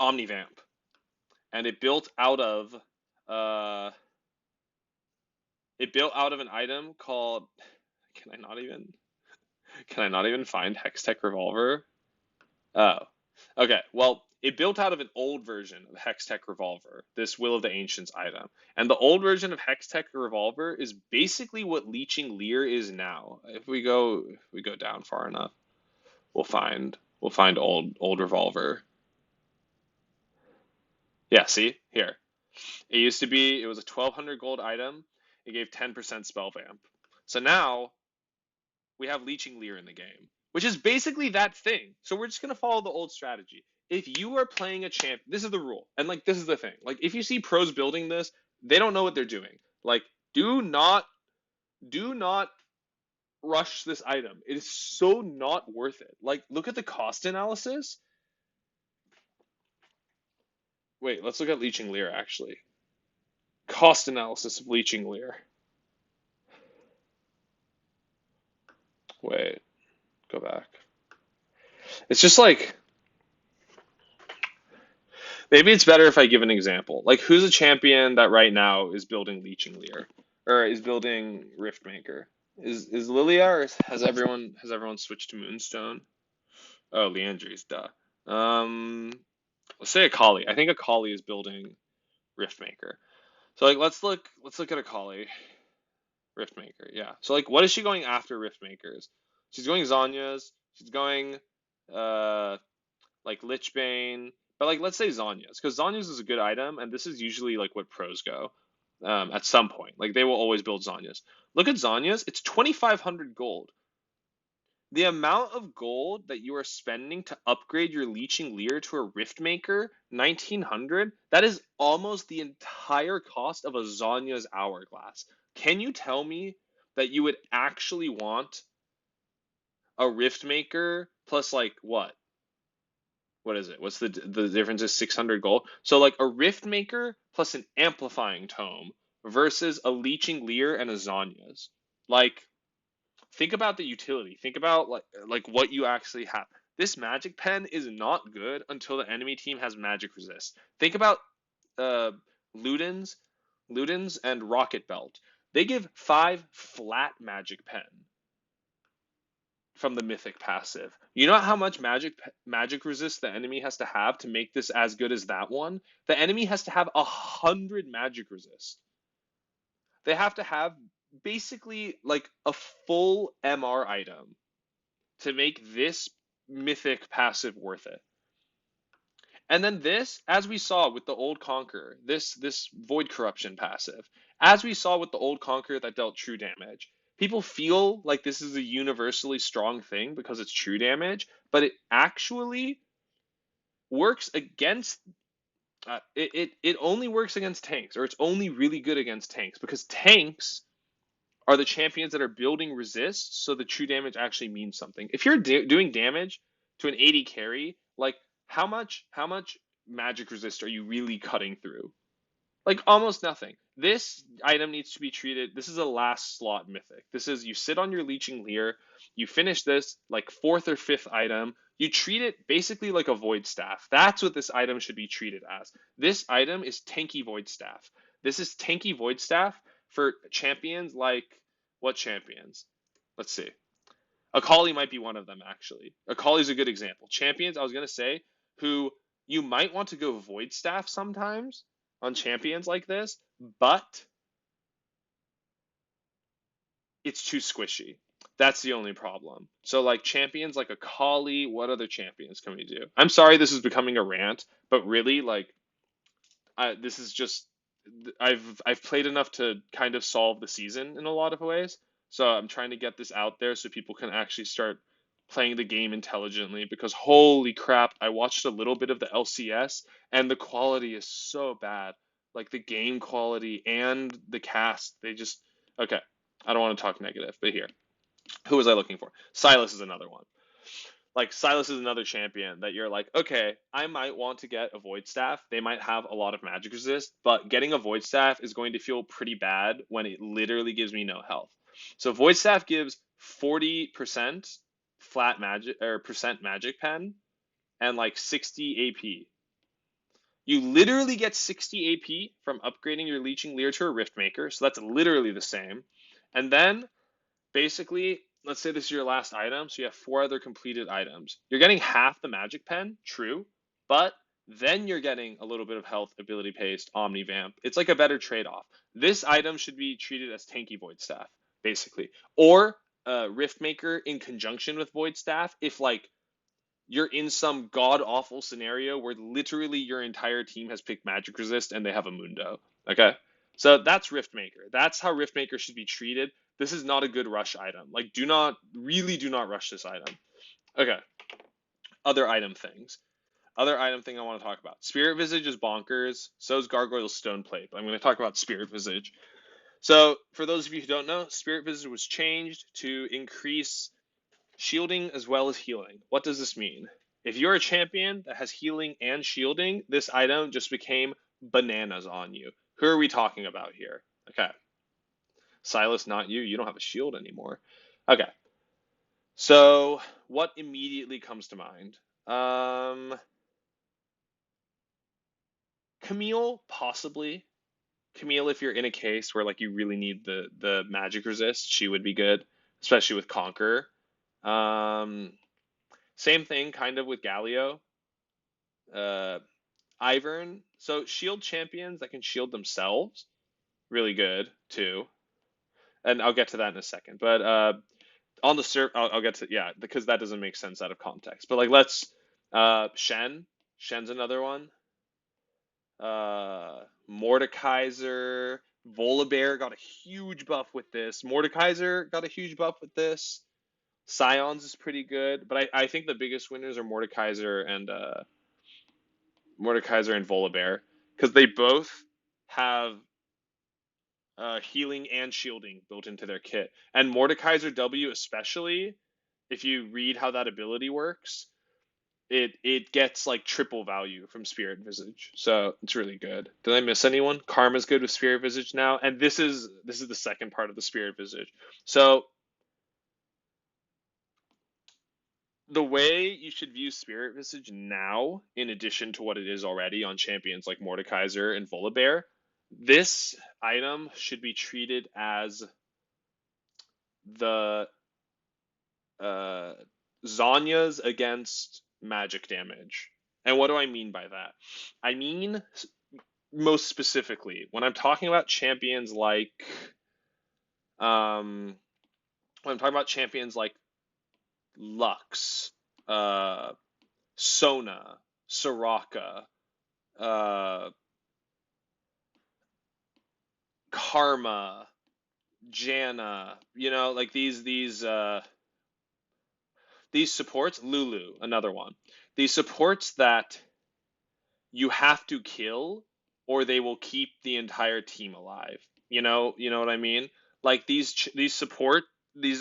Omnivamp, and uh, it built out of an item called. Can I not even? Can I not even find Hextech Revolver? Oh, okay. Well, it built out of an old version of Hextech Revolver, this Will of the Ancients item. And the old version of Hextech Revolver is basically what Leeching Leer is now. If we go down far enough, we'll find old Revolver. Yeah, see? Here. It was a 1200 gold item. It gave 10% spell vamp. So now we have Leeching Leer in the game, which is basically that thing. So we're just going to follow the old strategy. If you are playing a champ, this is the rule. And like this is the thing. Like if you see pros building this, they don't know what they're doing. Like do not rush this item. It is so not worth it. Like look at the cost analysis. Wait, let's look at Leeching Leer actually. Cost analysis of Leeching Leer. Wait, go back. It's just like maybe it's better if I give an example. Like, who's a champion that right now is building Leeching Leer or is building Riftmaker? Is Lilia or has everyone switched to Moonstone? Oh, Leandry's duh. Um, let's say Akali. I think Akali is building Riftmaker. So like, let's look at Akali Riftmaker. Yeah. So like, what is she going after Riftmakers? She's going Zanya's. She's going uh like Lichbane, But like, let's say Zhonya's, because Zhonya's is a good item, and this is usually like what pros go. At some point, like they will always build Zhonya's. Look at Zhonya's; it's 2,500 gold. The amount of gold that you are spending to upgrade your Leeching Leer to a Riftmaker, 1,900, that is almost the entire cost of a Zhonya's Hourglass. Can you tell me that you would actually want a Riftmaker plus like what? What is it? What's the difference is 600 gold. So like a Riftmaker plus an Amplifying Tome versus a Leeching Leer and a Zhonya's. Like think about the utility. Think about like what you actually have. This magic pen is not good until the enemy team has magic resist. Think about uh Ludens, Ludens and Rocket Belt. They give 5 flat magic pen from the mythic passive. You know how much magic resist the enemy has to have to make this as good as that one? The enemy has to have 100 magic resist. They have to have basically like a full MR item to make this mythic passive worth it. And then this, as we saw with the old Conqueror, this Void Corruption passive, as we saw with the old Conqueror that dealt true damage, people feel like this is a universally strong thing because it's true damage, but it actually works against it only works against tanks, or it's only really good against tanks because tanks are the champions that are building resist, so the true damage actually means something. If you're doing damage to an 80 carry, like how much magic resist are you really cutting through? Like almost nothing. This item needs to be treated. This is a last slot mythic. This is you sit on your Leeching Leer, you finish this like fourth or fifth item. You treat it basically like a Void Staff. That's what this item should be treated as. This item is tanky Void Staff. This is tanky Void Staff for champions like what champions? Let's see. Akali might be one of them actually. Akali is a good example. Champions, I was gonna say, who you might want to go Void Staff sometimes on champions like this, but it's too squishy. That's the only problem. So like champions like Akali, what other champions can we do? I'm sorry this is becoming a rant, but really like this is just I've played enough to kind of solve the season in a lot of ways. So I'm trying to get this out there so people can actually start playing the game intelligently because holy crap, I watched a little bit of the LCS and the quality is so bad. Like the game quality and the cast, they just okay. I don't want to talk negative, but here. Who was I looking for? Silas is another one. Like Silas is another champion that you're like, okay, I might want to get a Void Staff. They might have a lot of magic resist, but getting a Void Staff is going to feel pretty bad when it literally gives me no health. So Void Staff gives 40% flat magic or percent magic pen and like 60 AP. You literally get 60 AP from upgrading your Leeching Leer to a Riftmaker, so that's literally the same. And then basically, let's say this is your last item, so you have 4 other completed items. You're getting half the magic pen, true, but then you're getting a little bit of health, ability paste, omnivamp. It's like a better trade-off. This item should be treated as tanky Void Staff, basically. Or Riftmaker in conjunction with Void Staff if like you're in some god awful scenario where literally your entire team has picked magic resist and they have a Mundo. Okay? So that's Riftmaker. That's how Riftmaker should be treated. This is not a good rush item. Like really do not rush this item. Okay. Other item things. Other item thing I want to talk about. Spirit Visage is bonkers. So is Gargoyle's Stone Plate. But I'm going to talk about Spirit Visage. So for those of you who don't know, Spirit Visage was changed to increase shielding as well as healing. What does this mean? If you're a champion that has healing and shielding, this item just became bananas on you. Who are we talking about here? Okay. Silas, not you. You don't have a shield anymore. Okay. So, what immediately comes to mind? Camille, possibly. Camille, if you're in a case where like you really need the magic resist, she would be good, especially with Conqueror. Um, Same thing, kind of with Galio. Uh, Ivern. So shield champions that can shield themselves, really good too. And I'll get to that in a second. But on the server, I'll get to yeah, because that doesn't make sense out of context. But like let's Shen. Shen's another one. Mordekaiser, Volibear got a huge buff with this. Mordekaiser got a huge buff with this. Scions is pretty good, but I think the biggest winners are Mordekaiser and Volibear because they both have healing and shielding built into their kit. And Mordekaiser W especially, if you read how that ability works, it gets like triple value from Spirit Visage, so it's really good. Did I miss anyone? Karma's good with Spirit Visage now, and this is the second part of the Spirit Visage. So the way you should view Spirit Visage now, in addition to what it is already on champions like Mordekaiser and Volibear, this item should be treated as the uh, Zanya's against magic damage. And what do I mean by that? I mean, most specifically, when I'm talking about champions like, um, when I'm talking about champions like Lux, uh, Sona, Soraka, uh, Karma, Janna, like these supports, Lulu, another one. These supports that you have to kill or they will keep the entire team alive. You know what I mean? Like these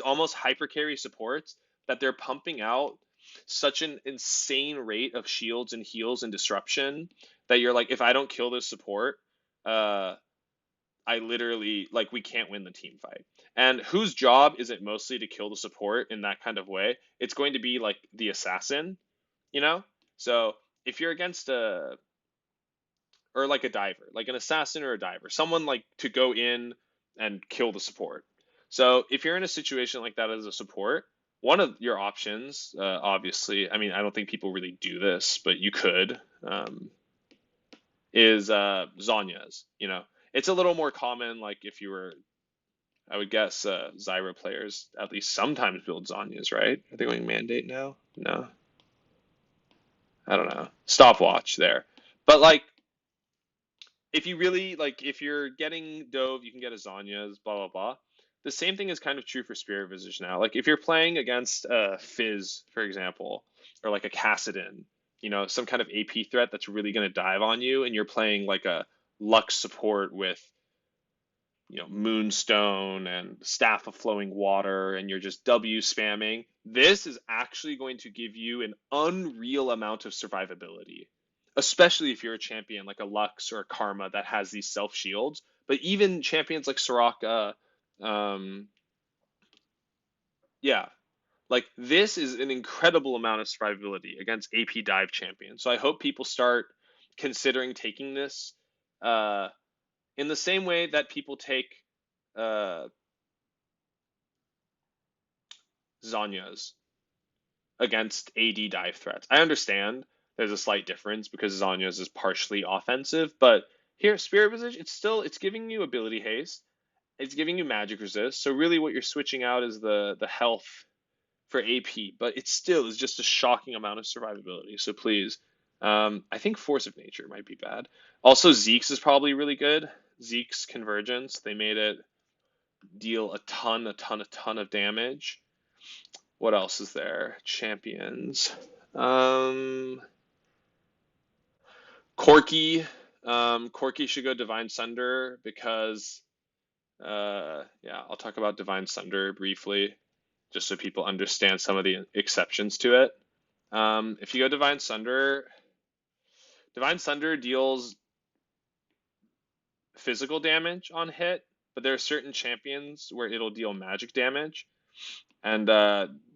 almost hyper carry supports that they're pumping out such an insane rate of shields and heals and disruption that you're like, if I don't kill this support, uh I literally, like, we can't win the team fight. And whose job is it mostly to kill the support in that kind of way? It's going to be like the assassin, you know? So if you're against or like a diver, like an assassin or a diver, someone like to go in and kill the support. So if you're in a situation like that as a support, one of your options, obviously, I mean, I don't think people really do this, but you could, is Zanya's. It's a little more common, like if you were, I would guess, Zyra players at least sometimes build Zanya's, right? Are they going mandate now? No, I don't know. Stopwatch there. But like, if you really like, if you're getting Dove, you can get a Zanya's, blah blah blah. The same thing is kind of true for Spirit Visage now. Like if you're playing against Fizz, for example, or like a Cassidon, some kind of AP threat that's really going to dive on you, and you're playing like a Lux support with Moonstone and Staff of Flowing Water, and you're just W spamming, this is actually going to give you an unreal amount of survivability, especially if you're a champion like a Lux or a Karma that has these self shields. But even champions like Soraka, um, yeah, like this is an incredible amount of survivability against AP dive champions. So I hope people start considering taking this in the same way that people take uh, Zanya's against AD dive threats. I understand there's a slight difference because Zanya's is partially offensive, but here Spirit Visage, it's giving you ability haste, it's giving you magic resist. So really, what you're switching out is the health for AP, but it still is just a shocking amount of survivability. So please, I think Force of Nature might be bad. Also, Zeke's is probably really good. Zeke's Convergence, they made it deal a ton of damage. What else is there? Champions. Um, Corki. Corki should go Divine Sunder because, yeah, I'll talk about Divine Sunder briefly, just so people understand some of the exceptions to it. If you go Divine Sunder deals physical damage on hit, but there are certain champions where it'll deal magic damage, and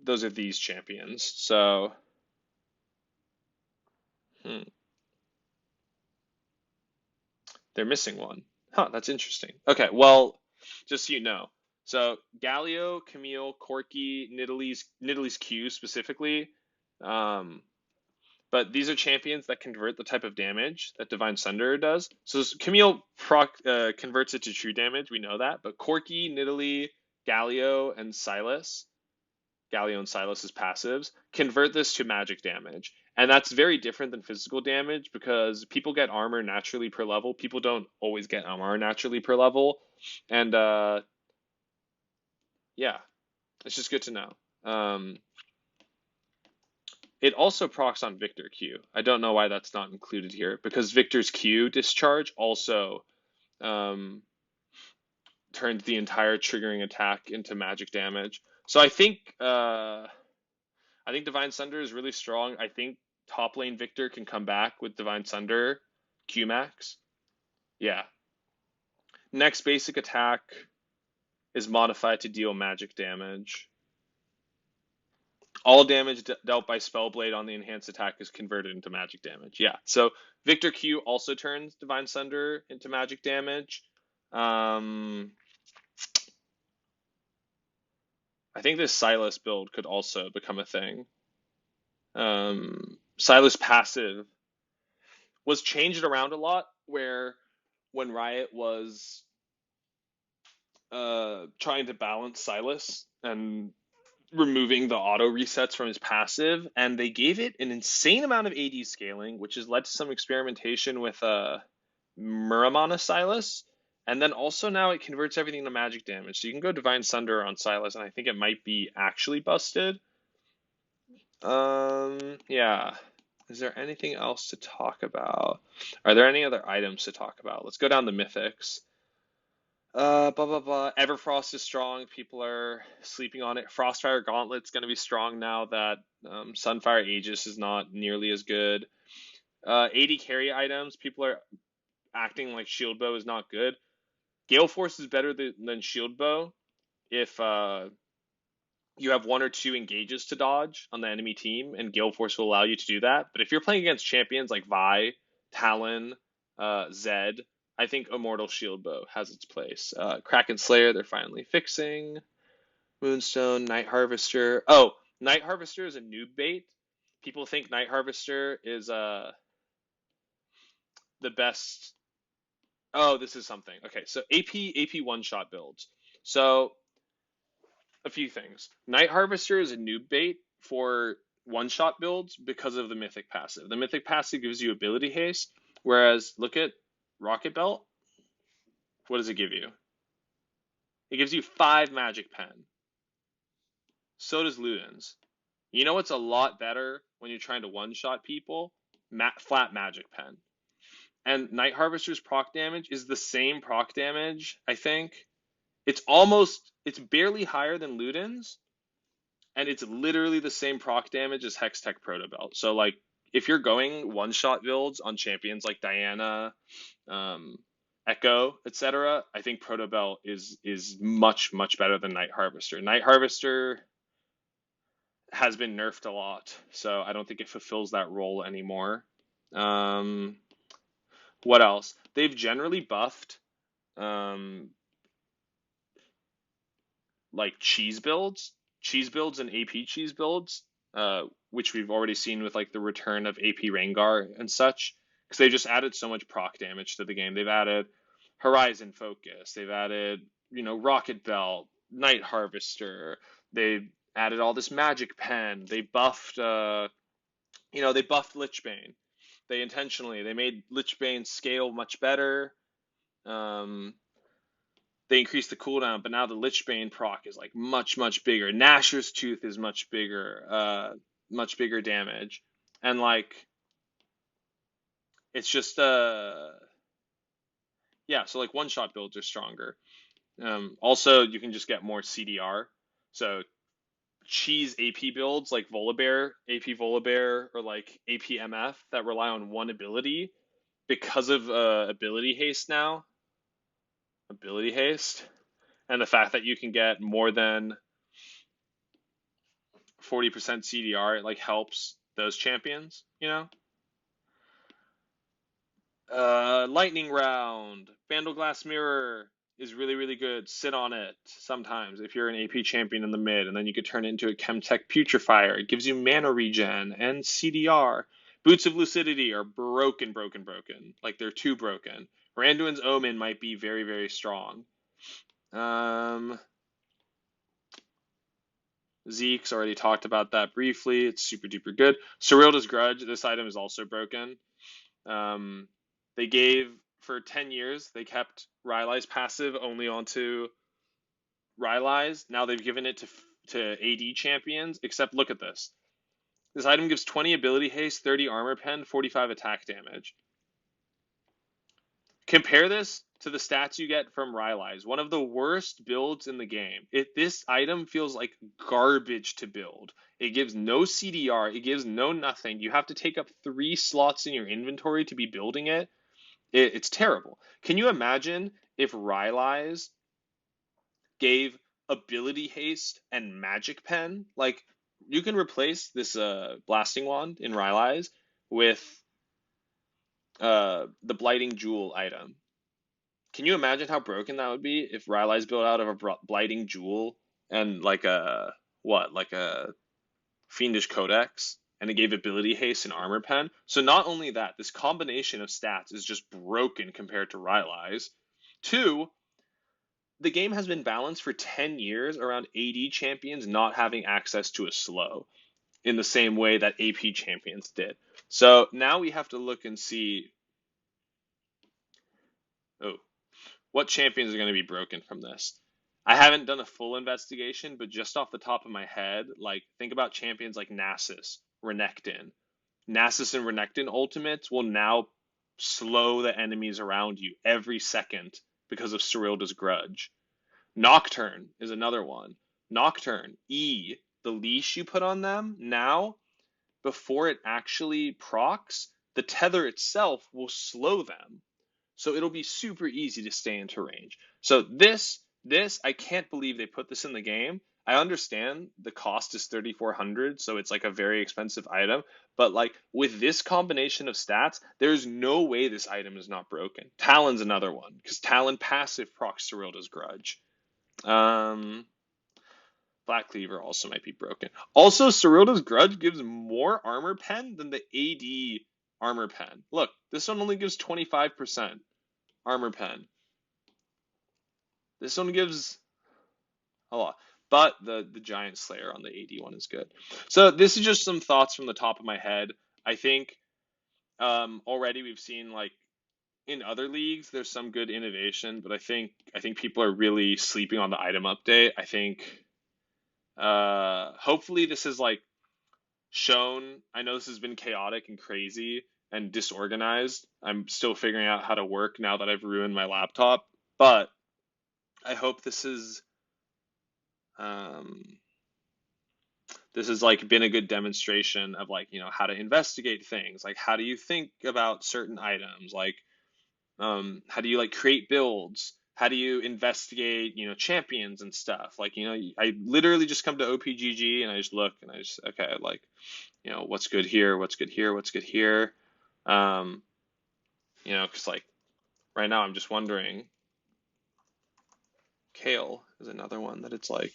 those are these champions. So, hmm. They're missing one. Huh, that's interesting. Okay, well, just so you know. So Galio, Camille, Corki, Nidalee's Q specifically. Um, but these are champions that convert the type of damage that Divine Sunder does. So Camille converts it to true damage, we know that. But Corki, Nidalee, Galio, and Silas, Galio and Silas's passives, convert this to magic damage. And that's very different than physical damage because people get armor naturally per level. People don't always get armor naturally per level. And yeah, it's just good to know. It also procs on Victor Q. I don't know why that's not included here because Victor's Q discharge also um, turns the entire triggering attack into magic damage. So I think Divine Sunder is really strong. I think top lane Victor can come back with Divine Sunder Q max. Yeah. Next basic attack is modified to deal magic damage. All damage dealt by Spellblade on the enhanced attack is converted into magic damage. Yeah. So Victor Q also turns Divine Sunder into magic damage. Um, I think this Silas build could also become a thing. Silas passive was changed around a lot, where when Riot was trying to balance Silas and removing the auto resets from his passive, and they gave it an insane amount of AD scaling, which has led to some experimentation with Muramana Silas. And then also now it converts everything to magic damage. So you can go Divine Sunder on Silas, and I think it might be actually busted. Yeah. Is there anything else to talk about? Are there any other items to talk about? Let's go down the mythics. Blah blah blah. Everfrost is strong. People are sleeping on it. Frostfire Gauntlet's gonna be strong now that Sunfire Aegis is not nearly as good. AD carry items. People are acting like Shield Bow is not good. Gale Force is better than Shield Bow if you have one or two engages to dodge on the enemy team, and Gale Force will allow you to do that. But if you're playing against champions like Vi, Talon, Zed, I think Immortal Shield Bow has its place. Kraken Slayer, they're finally fixing. Moonstone, Night Harvester. Oh, Night Harvester is a noob bait. People think Night Harvester is the best. Oh, this is something. Okay, so AP one shot builds. So a few things. Night Harvester is a noob bait for one shot builds because of the Mythic passive. The Mythic passive gives you ability haste, whereas look at Rocket Belt. What does it give you? It gives you 5 Magic Pen. So does Ludens. You know what's a lot better when you're trying to one shot people? Flat Magic Pen. And Night Harvester's proc damage is the same proc damage, I think. It's barely higher than Ludens, and it's literally the same proc damage as Hextech Protobelt. So like if you're going one shot builds on champions like Diana, Echo, etc., I think Protobelt is much better than Night Harvester. Night Harvester has been nerfed a lot, so I don't think it fulfills that role anymore. Um, what else? They've generally buffed like cheese builds and AP cheese builds, which we've already seen with like the return of AP Rengar and such, because they just added so much proc damage to the game. They've added Horizon Focus, they've added Rocket Belt, Night Harvester, they've added all this Magic Pen. They buffed they buffed Lichbane. They made Lichbane scale much better. Um, they increased the cooldown, but now the Lichbane proc is like much bigger. Nashor's Tooth is much bigger damage, and like it's just yeah. So like one shot builds are stronger. Also, you can just get more CDR. So cheese AP builds like Volibear, AP Volibear, or like AP MF that rely on one ability because of ability haste now. Ability haste. And the fact that you can get more than 40% CDR, it like helps those champions. Lightning round, Vandal Glass Mirror is really good. Sit on it sometimes if you're an AP champion in the mid, and then you could turn it into a Chemtech Putrefier. It gives you mana regen and CDR. Boots of Lucidity are broken. Like they're too broken. Randuin's Omen might be very strong. Um, Zeke's already talked about that briefly. It's super duper good. Surreal's Grudge. This item is also broken. Um, they gave for 10 years. They kept Rylai's passive only onto Rylai's. Now they've given it to AD champions. Except look at this. This item gives 20 ability haste, 30 armor pen, 45 attack damage. Compare this to the stats you get from Rylai's, one of the worst builds in the game. This item feels like garbage to build. It gives no CDR, it gives no nothing. You have to take up 3 slots in your inventory to be building it. It's terrible. Can you imagine if Rylai's gave ability haste and magic pen? Like, you can replace this blasting wand in Rylai's with the blighting jewel item. Can you imagine how broken that would be if Rylai's built out of a blighting jewel and like a fiendish codex, and it gave ability haste and armor pen? So not only that, this combination of stats is just broken compared to Rylai's. Two, the game has been balanced for 10 years around AD champions not having access to a slow in the same way that AP champions did. So now we have to look and see, oh, what champions are going to be broken from this. I haven't done a full investigation, but just off the top of my head, like, think about champions like Nasus, Renekton. Nasus and Renekton ultimates will now slow the enemies around you every second because of Cyrilda's Grudge. Nocturne is another one. Nocturne, E, the leash you put on them, now, before it actually procs, the tether itself will slow them. So it'll be super easy to stay into range. So this, I can't believe they put this in the game. I understand the cost is 3,400, so it's like a very expensive item. But like with this combination of stats, there's no way this item is not broken. Talon's another one, because Talon passive procs Cyrilda's Grudge. Um, Black Cleaver also might be broken. Also, Cyrilda's Grudge gives more armor pen than the AD armor pen. Look, this one only gives 25% armor pen. This one gives a lot. But the Giant Slayer on the AD one is good. So this is just some thoughts from the top of my head. I think already we've seen, like, in other leagues there's some good innovation, but I think people are really sleeping on the item update. I think hopefully this is like shown. I know this has been chaotic and crazy and disorganized. I'm still figuring out how to work now that I've ruined my laptop, but I hope um, this has like been a good demonstration of, like, how to investigate things. Like, how do you think about certain items? Like, how do you like create builds? How do you investigate, champions and stuff? Like, I literally just come to OPGG and I just look and I just, okay, like, what's good here? What's good here? What's good here? Um, because like right now I'm just wondering, Kale is another one that it's like,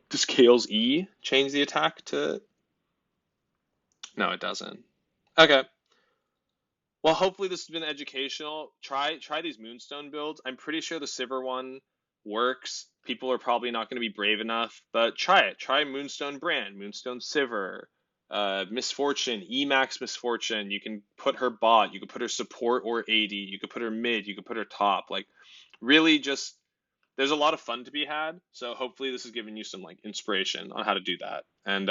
does Kale's E change the attack to? No, it doesn't. Okay. Well, hopefully this has been educational. Try these Moonstone builds. I'm pretty sure the Sivir one works. People are probably not going to be brave enough, but try it. Try Moonstone Brand, Moonstone Sivir, Misfortune, Emax Misfortune. You can put her bot. You can put her support or AD. You could put her mid. You could put her top. Like, really, just there's a lot of fun to be had. So hopefully this has given you some like inspiration on how to do that. And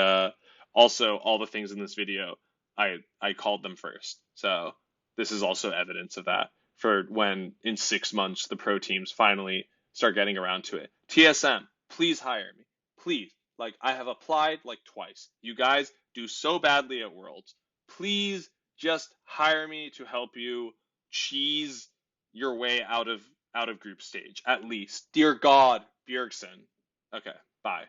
also all the things in this video, I called them first. So this is also evidence of that for when in 6 months the pro teams finally start getting around to it. TSM, please hire me. Please. Like, I have applied like twice. You guys do so badly at Worlds. Please just hire me to help you cheese your way out of group stage, at least. Dear God, Bjergsen. Okay, bye.